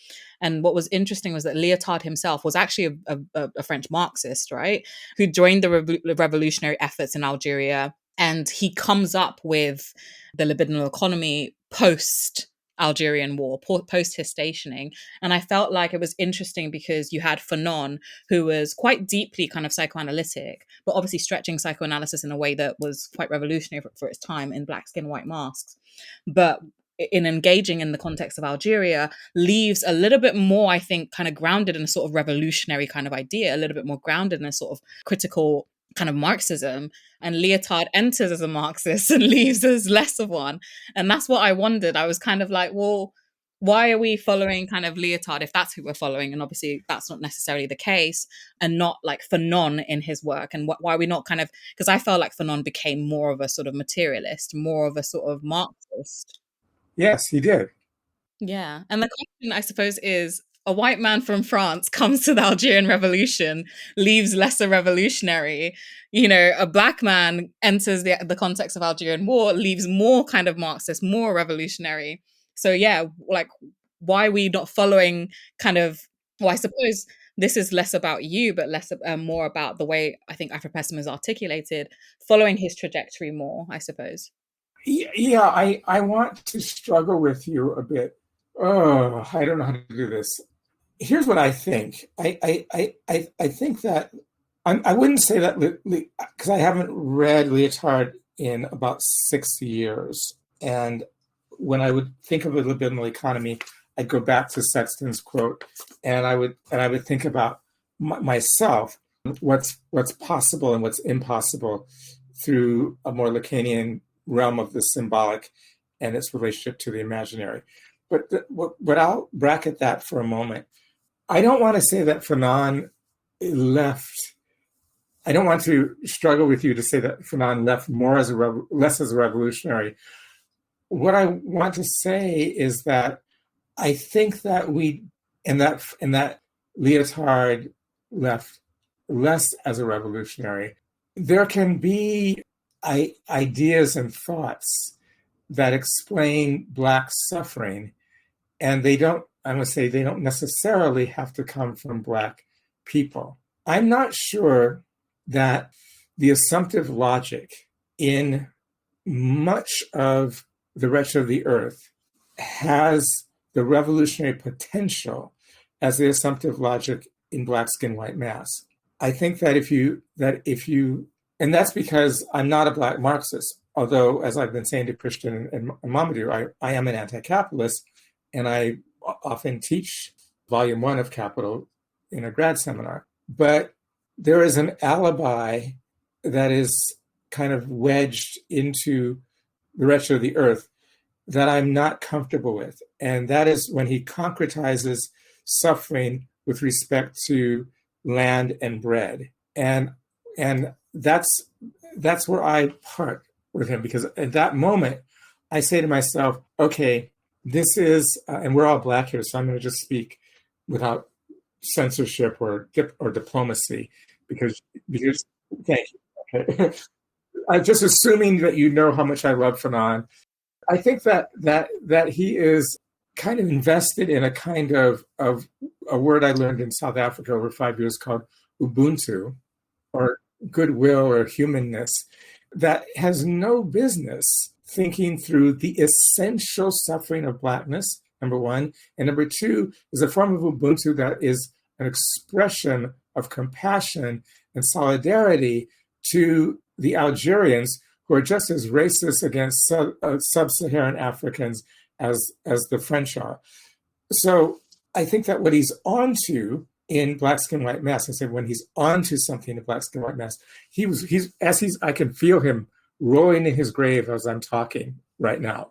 And what was interesting was that Lyotard himself was actually a French Marxist, right, who joined the revolutionary efforts in Algeria. And he comes up with the libidinal economy post Algerian war, post his stationing. And I felt like it was interesting because you had Fanon, who was quite deeply kind of psychoanalytic, but obviously stretching psychoanalysis in a way that was quite revolutionary for its time in Black Skin, White Masks. But in engaging in the context of Algeria, leaves a little bit more, I think, kind of grounded in a sort of revolutionary kind of idea, a little bit more grounded in a sort of critical kind of Marxism. And Lyotard enters as a Marxist and leaves as less of one. And that's what I wondered. I was kind of like, well, why are we following kind of Lyotard if that's who we're following? And obviously that's not necessarily the case, and not like Fanon in his work. And why are we not kind of, because I felt like Fanon became more of a sort of materialist, more of a sort of Marxist. Yes, he did. Yeah. And the question, I suppose, is a white man from France comes to the Algerian Revolution, leaves lesser revolutionary. A Black man enters the context of Algerian war, leaves more kind of Marxist, more revolutionary. So yeah, like, why are we not following kind of, well, I suppose this is less about you, but more about the way I think Afropessimism is articulated, following his trajectory more, I suppose. Yeah, I want to struggle with you a bit. Oh, I don't know how to do this. Here's what I think. I think that I wouldn't say that because I haven't read Lyotard in about 6 years. And when I would think of a libidinal economy, I'd go back to Sexton's quote, and I would think about myself, what's possible and what's impossible through a more Lacanian realm of the symbolic and its relationship to the imaginary. But I'll bracket that for a moment. I don't want to say that Fanon left. I don't want to struggle with you to say that Fanon left less as a revolutionary. What I want to say is that I think that that Lyotard left less as a revolutionary. There can be ideas and thoughts that explain Black suffering, and they don't necessarily have to come from Black people. I'm not sure that the assumptive logic in much of The Wretched of the Earth has the revolutionary potential as the assumptive logic in Black Skin, White Mask. I think that if you, and that's because I'm not a Black Marxist, although, as I've been saying to Christian and Mamadou, I am an anti-capitalist, and I often teach Volume 1 of Capital in a grad seminar. But there is an alibi that is kind of wedged into The Wretched of the Earth that I'm not comfortable with. And that is when he concretizes suffering with respect to land and bread. And that's where I part with him, because at that moment, I say to myself, okay, this is, and we're all Black here, so I'm going to just speak without censorship or diplomacy, because thank you. Okay. I'm just assuming that you know how much I love Fanon. I think that he is kind of invested in a kind of a word I learned in South Africa over 5 years called Ubuntu, or goodwill or humanness, that has no business thinking through the essential suffering of Blackness, number one. And number two is a form of Ubuntu that is an expression of compassion and solidarity to the Algerians, who are just as racist against sub-Saharan Africans as the French are. So I think that what he's onto in Black Skin, White Mask, I said when he's onto something in Black Skin, White Mask, I can feel him rolling in his grave as I'm talking right now,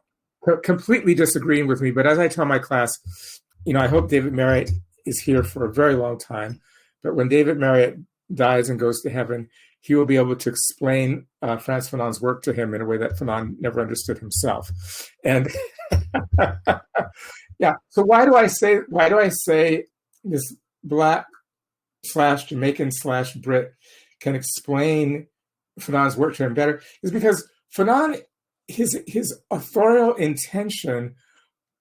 completely disagreeing with me. But as I tell my class, I hope David Marriott is here for a very long time. But when David Marriott dies and goes to heaven, he will be able to explain Frantz Fanon's work to him in a way that Fanon never understood himself. And yeah, so why do I say this Black/Jamaican/Brit can explain Fanon's work to him better? Is because Fanon, his authorial intention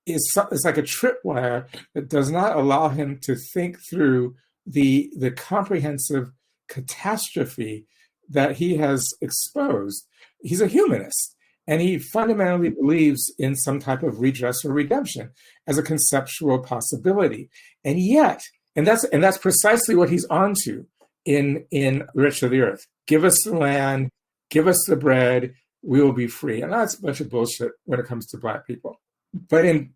is like a tripwire that does not allow him to think through the comprehensive catastrophe that he has exposed. He's a humanist, and he fundamentally believes in some type of redress or redemption as a conceptual possibility. And yet, and that's precisely what he's onto in Rich of the Earth. Give us the land, give us the bread, we will be free. And that's a bunch of bullshit when it comes to Black people. But in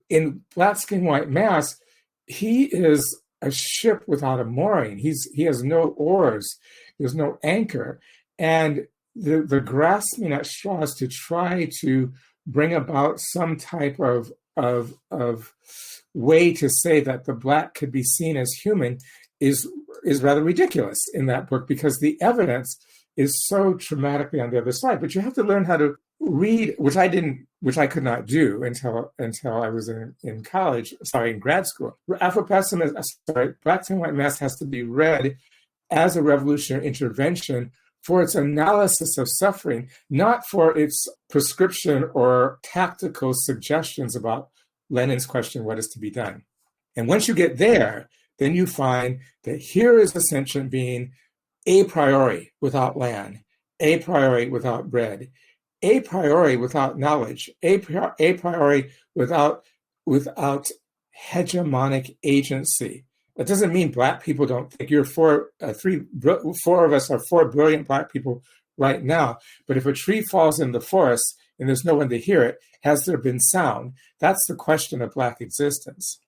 Black Skin, White Mask, he is a ship without a mooring. He has no oars. There's no anchor. And the grasping at straws to try to bring about some type of way to say that the Black could be seen as human is rather ridiculous in that book, because the evidence is so dramatically on the other side. But you have to learn how to read, which I could not do until I was in grad school. Black Skin, White Mask has to be read as a revolutionary intervention for its analysis of suffering, not for its prescription or tactical suggestions about Lenin's question, what is to be done? And once you get there, then you find that here is a sentient being a priori without land, a priori without bread, a priori without knowledge, a priori without hegemonic agency. That doesn't mean Black people don't think. Four of us are 4 brilliant Black people right now. But if a tree falls in the forest and there's no one to hear it, has there been sound? That's the question of Black existence.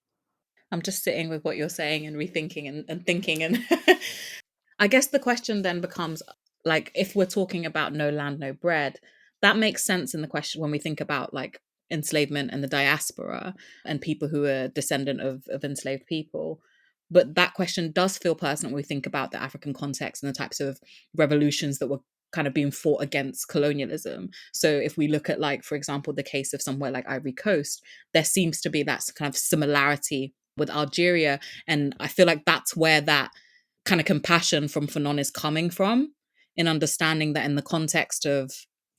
I'm just sitting with what you're saying and rethinking and thinking. And I guess the question then becomes, like, if we're talking about no land, no bread, that makes sense in the question when we think about like enslavement and the diaspora and people who are descendant of enslaved people. But that question does feel personal when we think about the African context and the types of revolutions that were kind of being fought against colonialism. So if we look at, like, for example, the case of somewhere like Ivory Coast, there seems to be that kind of similarity with Algeria. And I feel like that's where that kind of compassion from Fanon is coming from, in understanding that in the context of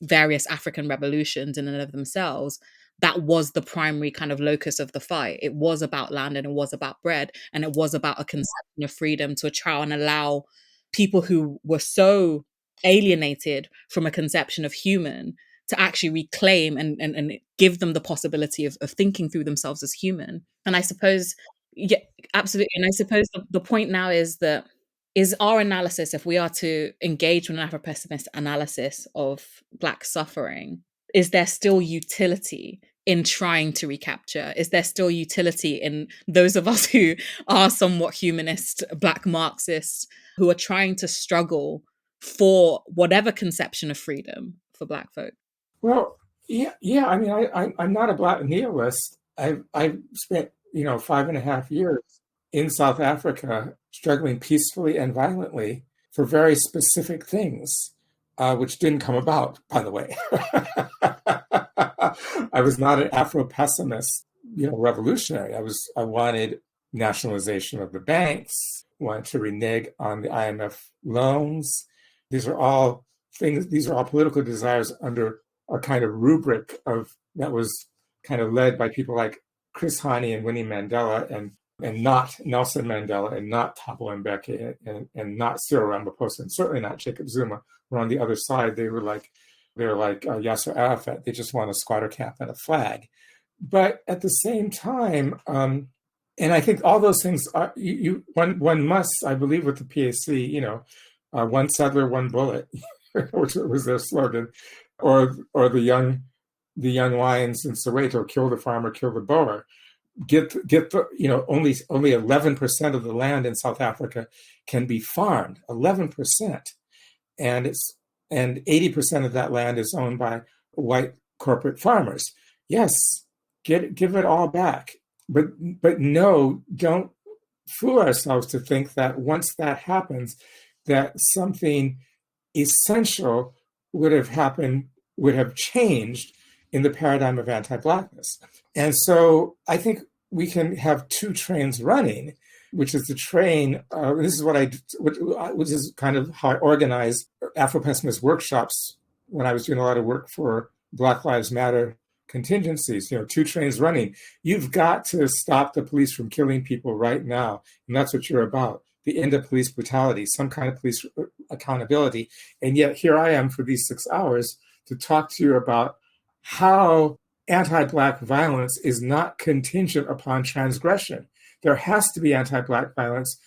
various African revolutions in and of themselves, that was the primary kind of locus of the fight. It was about land and it was about bread, and it was about a conception of freedom to try and allow people who were so alienated from a conception of human to actually reclaim and give them the possibility of thinking through themselves as human. And I suppose, yeah, absolutely. And I suppose the point now is that is our analysis, if we are to engage with an Afropessimist analysis of Black suffering, is there still utility in trying to recapture? Is there still utility in those of us who are somewhat humanist, Black Marxists, who are trying to struggle for whatever conception of freedom for Black folk? Well, yeah. I mean, I'm not a Black nihilist. I've spent 5.5 years in South Africa, struggling peacefully and violently for very specific things, which didn't come about, by the way. I was not an Afro-pessimist, revolutionary. I wanted nationalization of the banks, wanted to renege on the IMF loans. These are all political desires under a kind of rubric that was kind of led by people like Chris Hani and Winnie Mandela, and not Nelson Mandela, and not Thabo Mbeki, and not Cyril Ramaphosa, and certainly not Jacob Zuma. Were on the other side. They were like Yasser Arafat. They just want a squatter cap and a flag. But at the same time, and I think all those things are one must, I believe, with the PAC, one settler, one bullet, which was their slogan, or the young the young lions in Soweto, kill the farmer, kill the Boer. Get the, only 11% of the land in South Africa can be farmed, 11%, and 80% of that land is owned by white corporate farmers. Yes, give it all back, but no, don't fool ourselves to think that once that happens, that something essential would have changed in the paradigm of anti-Blackness. And so I think we can have two trains running, which is the train, this is which is kind of how I organized Afropessimist workshops when I was doing a lot of work for Black Lives Matter contingencies, two trains running. You've got to stop the police from killing people right now. And that's what you're about. The end of police brutality, some kind of police accountability. And yet here I am for these 6 hours to talk to you about how anti-Black violence is not contingent upon transgression. There has to be anti-Black violence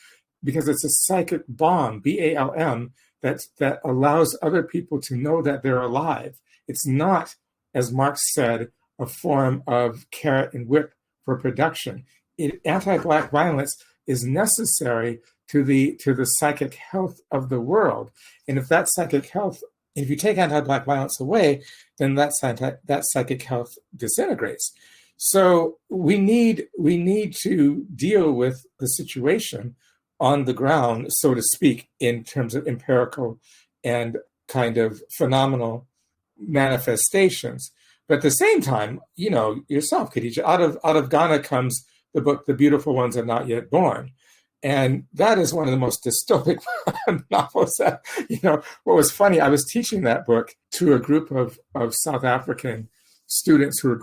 because it's a psychic bomb, BALM, that allows other people to know that they're alive. It's not, as Marx said, a form of carrot and whip for production. Anti-Black violence is necessary to the psychic health of the world. And if that psychic health, if you take anti-Black violence away, then that psychic health disintegrates. So we need to deal with the situation on the ground, so to speak, in terms of empirical and kind of phenomenal manifestations. But at the same time, yourself, Khadija, out of Ghana comes the book, The Beautiful Ones Are Not Yet Born. And that is one of the most dystopic novels that, what was funny, I was teaching that book to a group of South African students who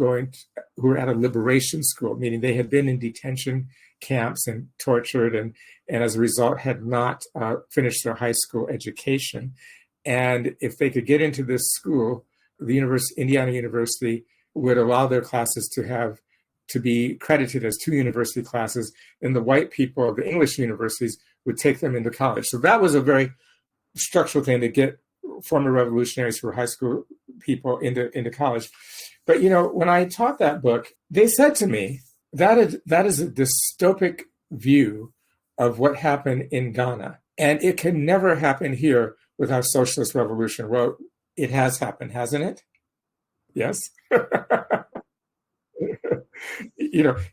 were at a liberation school, meaning they had been in detention camps and tortured and as a result had not finished their high school education. And if they could get into this school, Indiana University would allow their classes to be credited as 2 university classes, and the white people of the English universities would take them into college. So that was a very structural thing to get former revolutionaries who were high school people into college. But, when I taught that book, they said to me, that is a dystopic view of what happened in Ghana. And it can never happen here with our socialist revolution. Well, it has happened, hasn't it? Yes.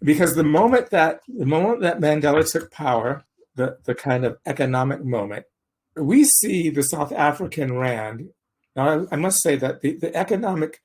Because the moment that Mandela took power, the kind of economic moment, we see the South African rand. Now, I must say that the economic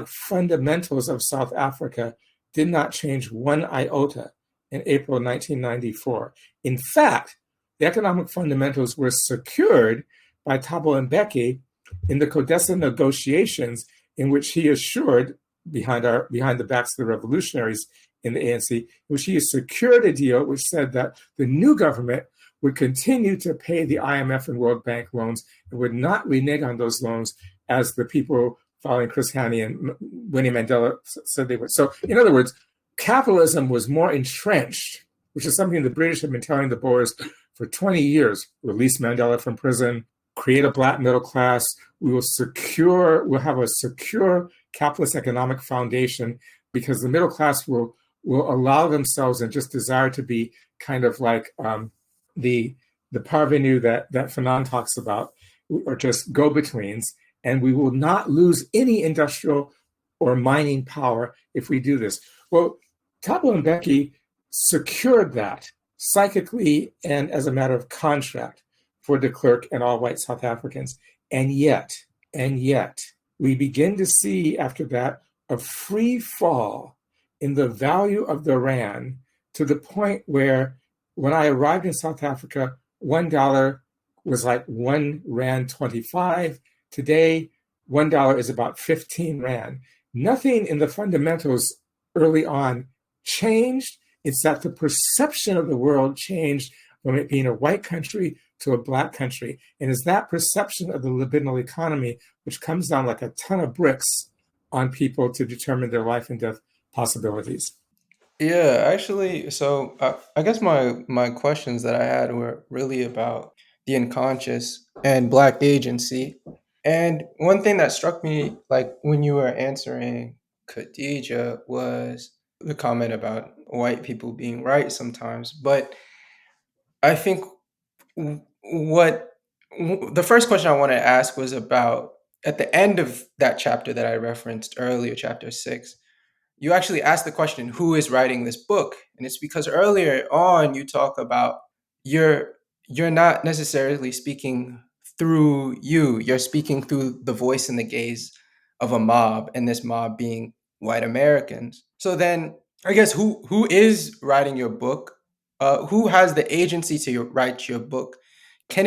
fundamentals of South Africa did not change one iota in April 1994. In fact, the economic fundamentals were secured by Thabo Mbeki in the Codesa negotiations, in which he assured, behind the backs of the revolutionaries in the ANC, which he secured a deal which said that the new government would continue to pay the IMF and World Bank loans and would not renege on those loans as the people following Chris Hani and Winnie Mandela said they would. So, in other words, capitalism was more entrenched, which is something the British have been telling the Boers for 20 years. Release Mandela from prison, create a Black middle class. We'll have a secure capitalist economic foundation because the middle class will allow themselves and just desire to be kind of like the parvenu that Fanon talks about, or just go-betweens, and we will not lose any industrial or mining power if we do this. Well, Thabo Mbeki secured that psychically and as a matter of contract for de Klerk and all white South Africans. And yet, we begin to see after that a free fall in the value of the rand to the point where when I arrived in South Africa, $1 was like 1 rand 25. Today, $1 is about 15 rand. Nothing in the fundamentals early on changed. It's that the perception of the world changed from it being a white country to a Black country. And it's that perception of the libidinal economy which comes down like a ton of bricks on people to determine their life and death possibilities. Yeah, actually, so I guess my questions that I had were really about the unconscious and Black agency. And one thing that struck me, like when you were answering Khadija, was the comment about white people being right sometimes. But I think what the first question I want to ask was about at the end of that chapter that I referenced earlier, chapter 6. You actually ask the question, who is writing this book? And it's because earlier on you talk about you're you're not necessarily speaking through you. You're speaking through the voice and the gaze of a mob, and this mob being white Americans. So then I guess who is writing your book? Who has the agency to write your book? Can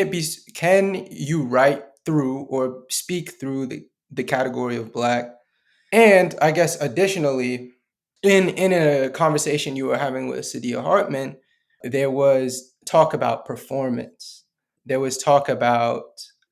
you write through or speak through the category of Black? And I guess additionally, in a conversation you were having with Sadia Hartman, there was talk about performance. There was talk about,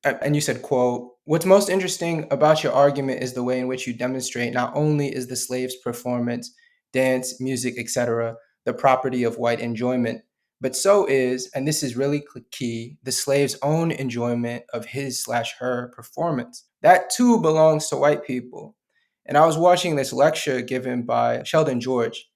and you said, quote, "What's most interesting about your argument is the way in which you demonstrate not only is the slave's performance, dance, music, etc., the property of white enjoyment, but so is, and this is really key, the slave's own enjoyment of his/her performance. That too belongs to white people." And I was watching this lecture given by Sheldon George,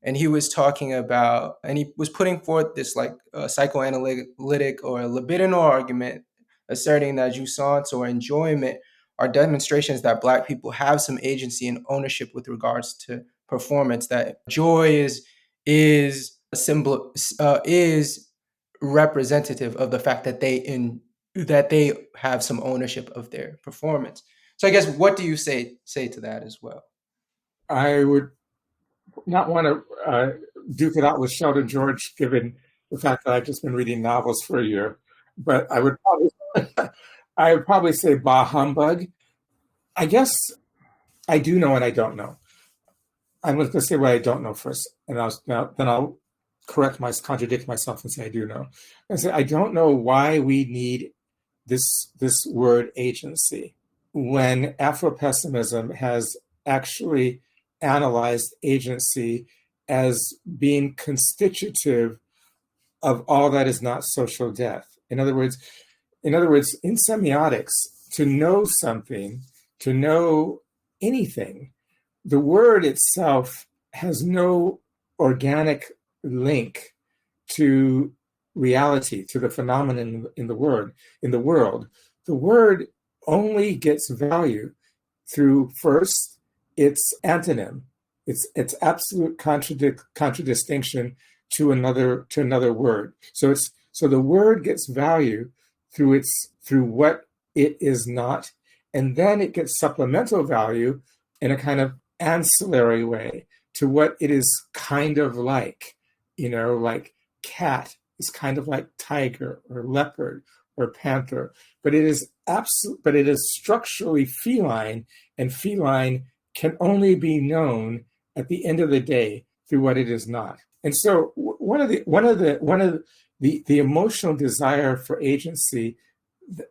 and he was talking about, and he was putting forth this like psychoanalytic or libidinal argument, asserting that jouissance or enjoyment are demonstrations that Black people have some agency and ownership with regards to performance. That joy is a symbol, is representative of the fact that they have some ownership of their performance. So I guess what do you say to that as well? I would not want to duke it out with Sheldon George, given the fact that I've just been reading novels for a year. But I would probably say bah humbug. I guess I do know and I don't know. I'm going to say what I don't know first, and then I'll contradict myself and say I do know. I say I don't know why we need this word agency when Afropessimism has actually analyzed agency as being constitutive of all that is not social death. In other words, in semiotics, to know something, to know anything, the word itself has no organic link to reality, to the phenomenon in the world. The word only gets value through first its antonym, its absolute contradistinction to another word. So the word gets value through what it is not, and then it gets supplemental value in a kind of ancillary way to what it is kind of like, like cat is kind of like tiger or leopard or panther, but it is structurally feline, and feline can only be known at the end of the day through what it is not. And so one of the emotional desire for agency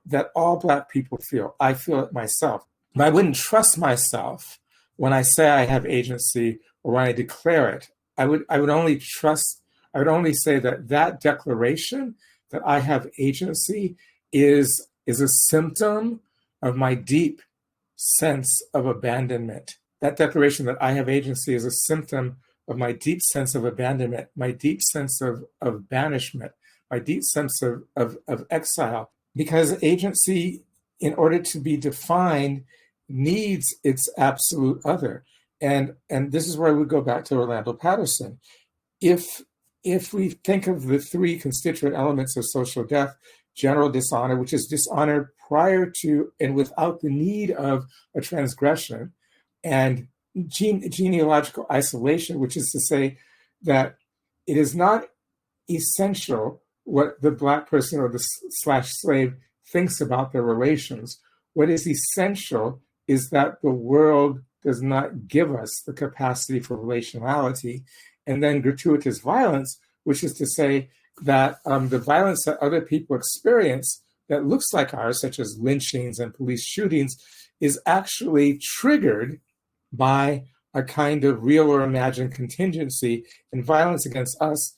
that all Black people feel, I feel it myself, but I wouldn't trust myself when I say I have agency or when I declare it. I would only say that declaration that I have agency is a symptom of my deep sense of abandonment. That declaration that I have agency is a symptom of my deep sense of abandonment, my deep sense of banishment, my deep sense of exile. Because agency, in order to be defined, needs its absolute other. And this is where we go back to Orlando Patterson. If we think of the three constituent elements of social death, general dishonor, which is dishonor prior to and without the need of a transgression, and genealogical isolation, which is to say that it is not essential what the Black person or the /slave thinks about their relations. What is essential is that the world does not give us the capacity for relationality. And then gratuitous violence, which is to say that the violence that other people experience that looks like ours, such as lynchings and police shootings, is actually triggered by a kind of real or imagined contingency, and violence against us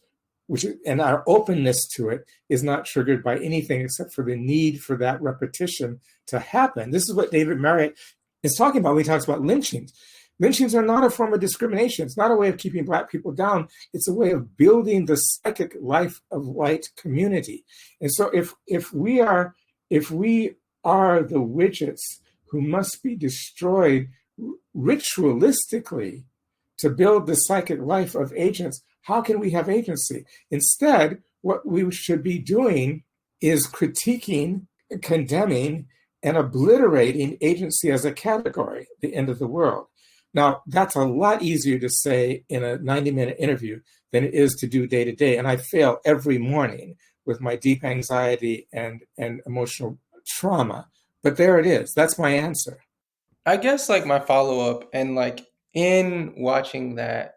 and our openness to it is not triggered by anything except for the need for that repetition to happen. This is what David Marriott is talking about when he talks about lynchings. Lynchings are not a form of discrimination. It's not a way of keeping Black people down. It's a way of building the psychic life of white community. And so if we are the widgets who must be destroyed ritualistically to build the psychic life of agents, how can we have agency? Instead, what we should be doing is critiquing, condemning, and obliterating agency as a category, the end of the world. Now, that's a lot easier to say in a 90-minute interview than it is to do day to day. And I fail every morning with my deep anxiety and emotional trauma. But there it is. That's my answer. I guess like my follow-up, and like in watching that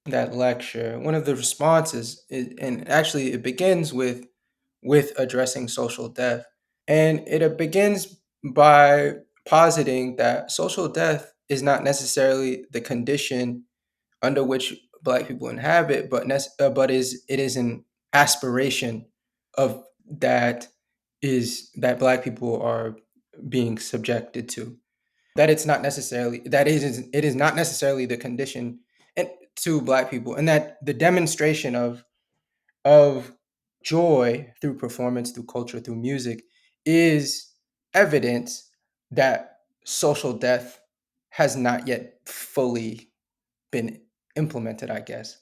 lecture, one of the responses and actually it begins with addressing social death. And it begins by positing that social death is not necessarily the condition under which Black people inhabit, but it is an aspiration of that Black people are being subjected to. That it is not necessarily the condition to Black people, and that the demonstration of joy through performance, through culture, through music is evidence that social death has not yet fully been implemented, I guess.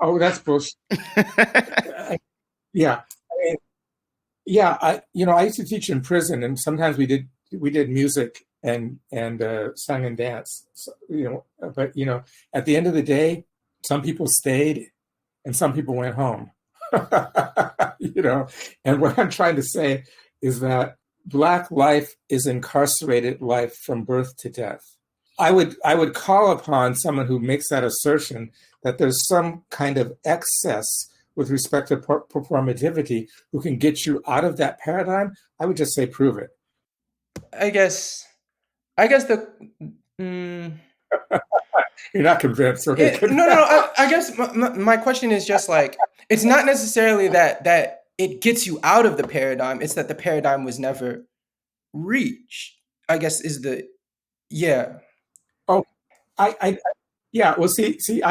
Oh, that's bullshit. Yeah. I used to teach in prison, and sometimes we did music and sang and dance. So, but at the end of the day, some people stayed and some people went home. And what I'm trying to say is that Black life is incarcerated life from birth to death. I would call upon someone who makes that assertion that there's some kind of excess with respect to performativity who can get you out of that paradigm. I would just say, prove it. I guess You're not convinced. Okay. No. I guess my question is just like, it's not necessarily that it gets you out of the paradigm. It's that the paradigm was never reached, I guess yeah. Oh, well, see, he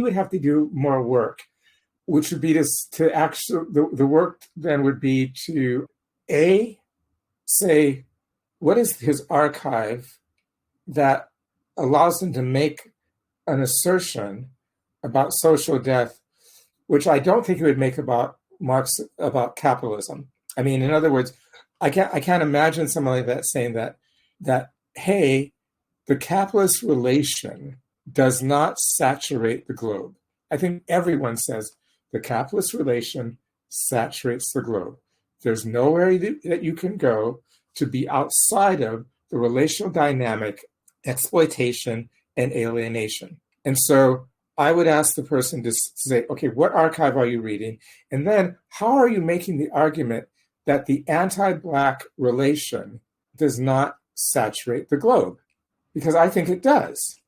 would have to do more work, which would be to actually, the work then would be to say, what is his archive that allows him to make an assertion about social death, which I don't think he would make about about capitalism. I mean, in other words, I can't imagine someone like that saying that hey, the capitalist relation does not saturate the globe. I think everyone says the capitalist relation saturates the globe. There's nowhere that you can go to be outside of the relational dynamic, exploitation, and alienation. And so I would ask the person to say, okay, what archive are you reading? And then how are you making the argument that the anti-Black relation does not saturate the globe? Because I think it does.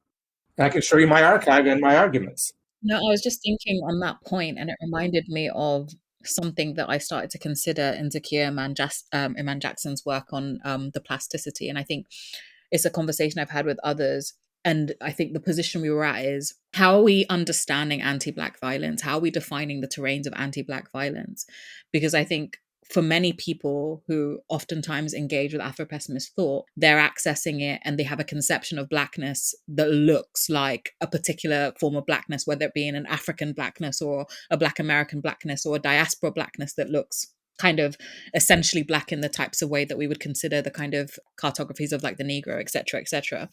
And I can show you my archive and my arguments. No, I was just thinking on that point, and it reminded me of something that I started to consider in Zakiya Iman Jackson's work on the plasticity. And I think it's a conversation I've had with others. And I think the position we were at is, how are we understanding anti-Black violence? How are we defining the terrains of anti-Black violence? Because I think for many people who oftentimes engage with Afro-pessimist thought, they're accessing it and they have a conception of Blackness that looks like a particular form of Blackness, whether it be in an African Blackness or a Black American Blackness or a diaspora Blackness that looks kind of essentially Black in the types of way that we would consider the kind of cartographies of like the Negro, et cetera, et cetera.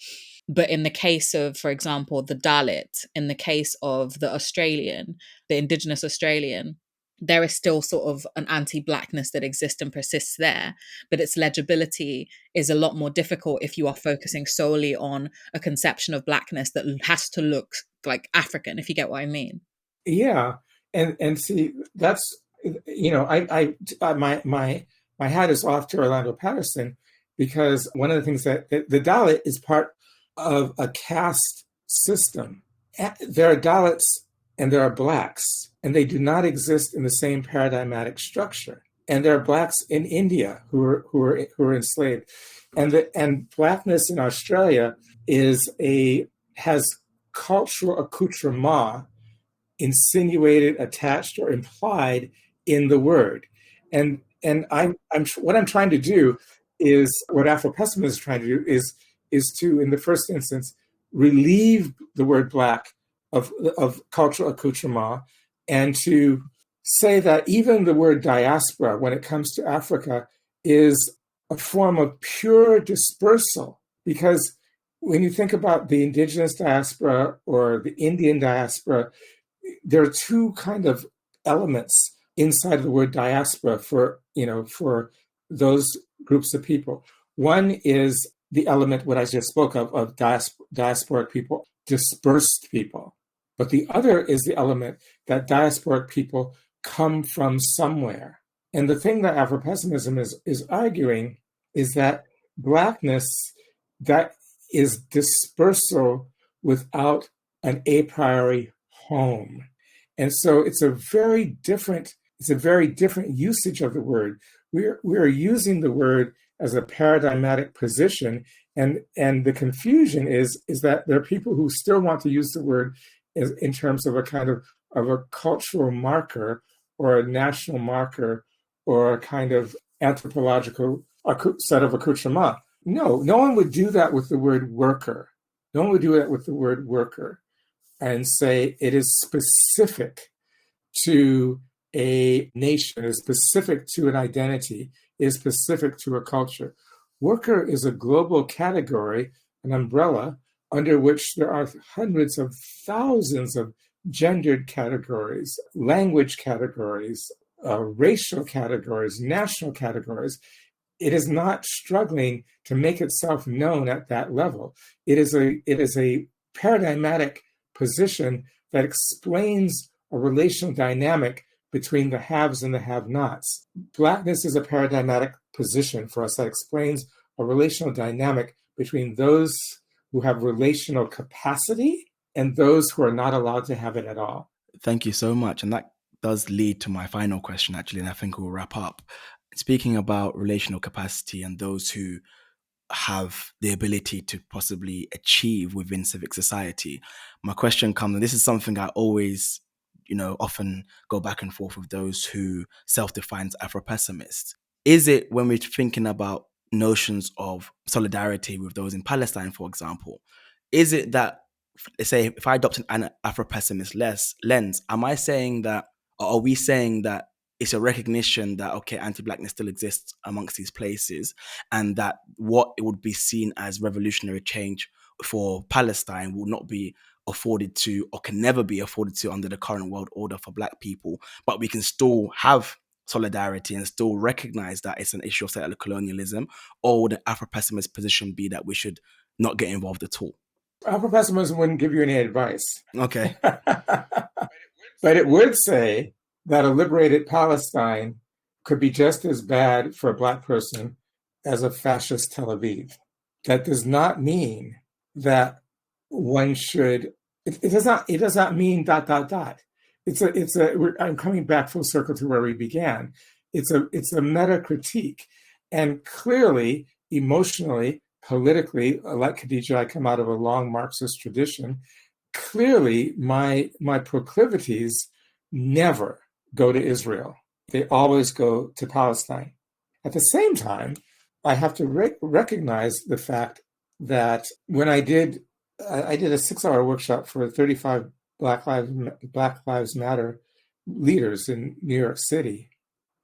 But in the case of, for example, the Dalit, in the case of the Australian, the Indigenous Australian, there is still sort of an anti-Blackness that exists and persists there, but its legibility is a lot more difficult if you are focusing solely on a conception of Blackness that has to look like African, if you get what I mean. Yeah, and see, that's, my hat is off to Orlando Patterson, because one of the things that the Dalit is part of a caste system. There are Dalits and there are Blacks, and they do not exist in the same paradigmatic structure. And there are Blacks in India who are enslaved, and Blackness in Australia has cultural accoutrement insinuated, attached, or implied in the word. And I'm what I'm trying to do is what Afropessimism is trying to do is to, in the first instance, relieve the word Black of cultural accoutrement, and to say that even the word diaspora, when it comes to Africa, is a form of pure dispersal. Because when you think about the indigenous diaspora or the Indian diaspora, there are two kind of elements inside of the word diaspora for those groups of people. One is the element, what I just spoke of diasporic people, dispersed people. But the other is the element that diasporic people come from somewhere. And the thing that Afropessimism is arguing is that Blackness, that is dispersal without an a priori home. And so it's a very different usage of the word. We're using the word as a paradigmatic position, and the confusion is that there are people who still want to use the word in terms of a kind of a cultural marker or a national marker or a kind of anthropological set of accoutrement. No one would do that with the word worker. No one would do that with the word worker and say it is specific to a nation, is specific to an identity, is specific to a culture. Worker is a global category, an umbrella, under which there are hundreds of thousands of gendered categories, language categories, racial categories, national categories. It is not struggling to make itself known at that level. It is a paradigmatic position that explains a relational dynamic between the haves and the have-nots. Blackness is a paradigmatic position for us that explains a relational dynamic between those who have relational capacity and those who are not allowed to have it at all. Thank you so much. And that does lead to my final question, actually, and I think we'll wrap up. Speaking about relational capacity and those who have the ability to possibly achieve within civic society, my question comes, and this is something I always, often go back and forth with those who self-define as Afro-pessimists. Is it, when we're thinking about notions of solidarity with those in Palestine, for example, is it that, say, if I adopt an Afro-pessimist lens, am I saying that, or are we saying that it's a recognition that, okay, anti-Blackness still exists amongst these places, and that what it would be seen as revolutionary change for Palestine will not be afforded to, or can never be afforded to, under the current world order for Black people, but we can still have solidarity and still recognize that it's an issue of settler colonialism? Or would the Afro-pessimist position be that we should not get involved at all? Afro-pessimism wouldn't give you any advice. Okay. But it would say that a liberated Palestine could be just as bad for a Black person as a fascist Tel Aviv. That does not mean that one should, it does not mean ... I'm coming back full circle to where we began. It's a meta critique. And clearly, emotionally, politically, like Deej, I come out of a long Marxist tradition. Clearly, my proclivities never go to Israel. They always go to Palestine. At the same time, I have to recognize the fact that when I did a 6-hour workshop for 35 Black Lives Matter leaders in New York City.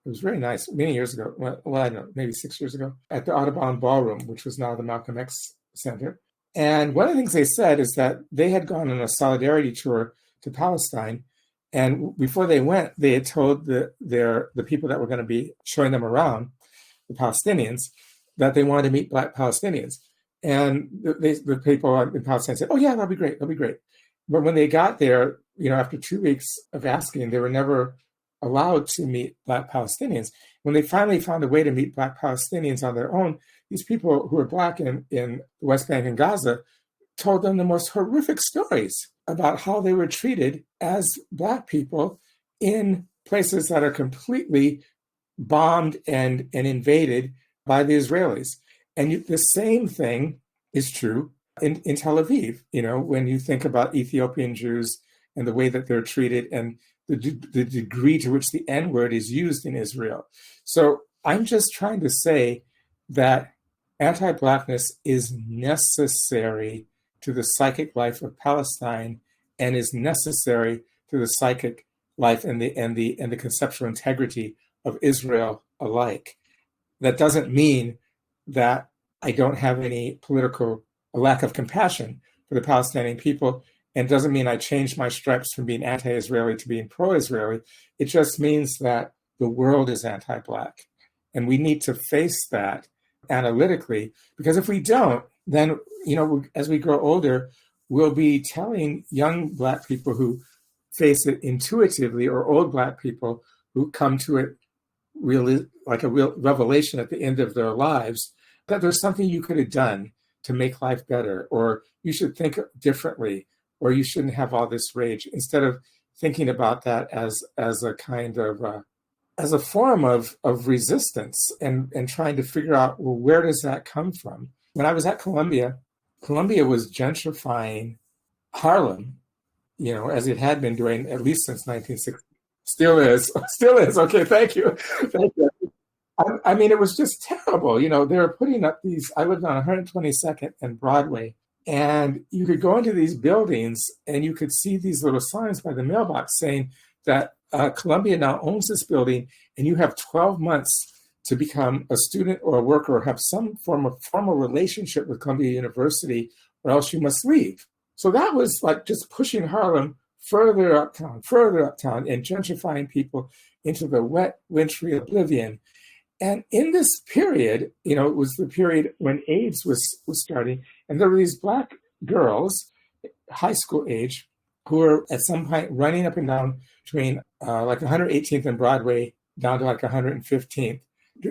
It was very nice, many years ago. Well, I don't know, maybe 6 years ago, at the Audubon Ballroom, which was now the Malcolm X Center. And one of the things they said is that they had gone on a solidarity tour to Palestine, and before they went, they had told the people that were going to be showing them around, the Palestinians, that they wanted to meet Black Palestinians. And the people in Palestine said, "Oh yeah, that'll be great. But when they got there, after 2 weeks of asking, they were never allowed to meet Black Palestinians. When they finally found a way to meet Black Palestinians on their own, these people who were Black in the West Bank and Gaza told them the most horrific stories about how they were treated as Black people in places that are completely bombed and invaded by the Israelis. And the same thing is true in Tel Aviv, when you think about Ethiopian Jews and the way that they're treated and the degree to which the N-word is used in Israel. So I'm just trying to say that anti-Blackness is necessary to the psychic life of Palestine and is necessary to the psychic life and the conceptual integrity of Israel alike. That doesn't mean that I don't have any a lack of compassion for the Palestinian people, and doesn't mean I changed my stripes from being anti-Israeli to being pro-Israeli. It just means that the world is anti-Black, and we need to face that analytically, because if we don't, then as we grow older, we'll be telling young Black people who face it intuitively, or old Black people who come to it really like a real revelation at the end of their lives, that there's something you could have done to make life better, or you should think differently, or you shouldn't have all this rage, instead of thinking about that as a kind of as a form of resistance and trying to figure out, well, where does that come from? When I was at Columbia was gentrifying Harlem, as it had been doing at least since 1960. Still is. Okay, thank you. I mean, it was just terrible. They were putting up these, I lived on 122nd and Broadway, and you could go into these buildings and you could see these little signs by the mailbox saying that Columbia now owns this building and you have 12 months to become a student or a worker or have some form of formal relationship with Columbia University, or else you must leave. So that was like just pushing Harlem further uptown, and gentrifying people into the wet, wintry oblivion. And in this period, it was the period when AIDS was starting, and there were these Black girls, high school age, who were at some point running up and down between like 118th and Broadway down to like 115th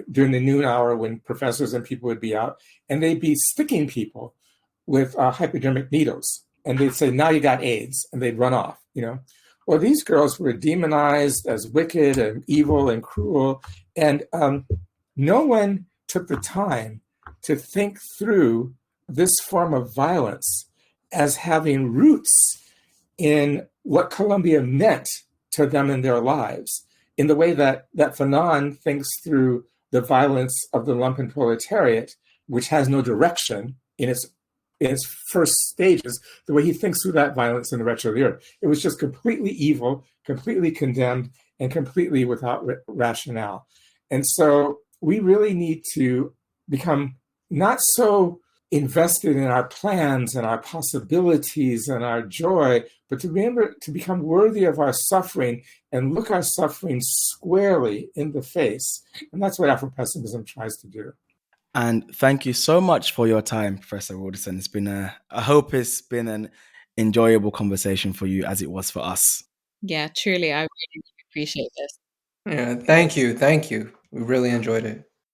during the noon hour when professors and people would be out, and they'd be sticking people with hypodermic needles. And they'd say, now you got AIDS, and they'd run off, Well, these girls were demonized as wicked and evil and cruel, and no one took the time to think through this form of violence as having roots in what Columbia meant to them in their lives, in the way that Fanon thinks through the violence of the lumpen proletariat, which has no direction in its first stages, the way he thinks through that violence in the Wretched of the Earth. It was just completely evil, completely condemned, and completely without rationale. And so we really need to become not so invested in our plans and our possibilities and our joy, but to remember to become worthy of our suffering and look our suffering squarely in the face. And that's what Afropessimism tries to do. And thank you so much for your time, Professor Wilderson. It's been I hope it's been an enjoyable conversation for you as it was for us. Yeah, truly, I really appreciate this. Yeah, thank you. We really enjoyed it.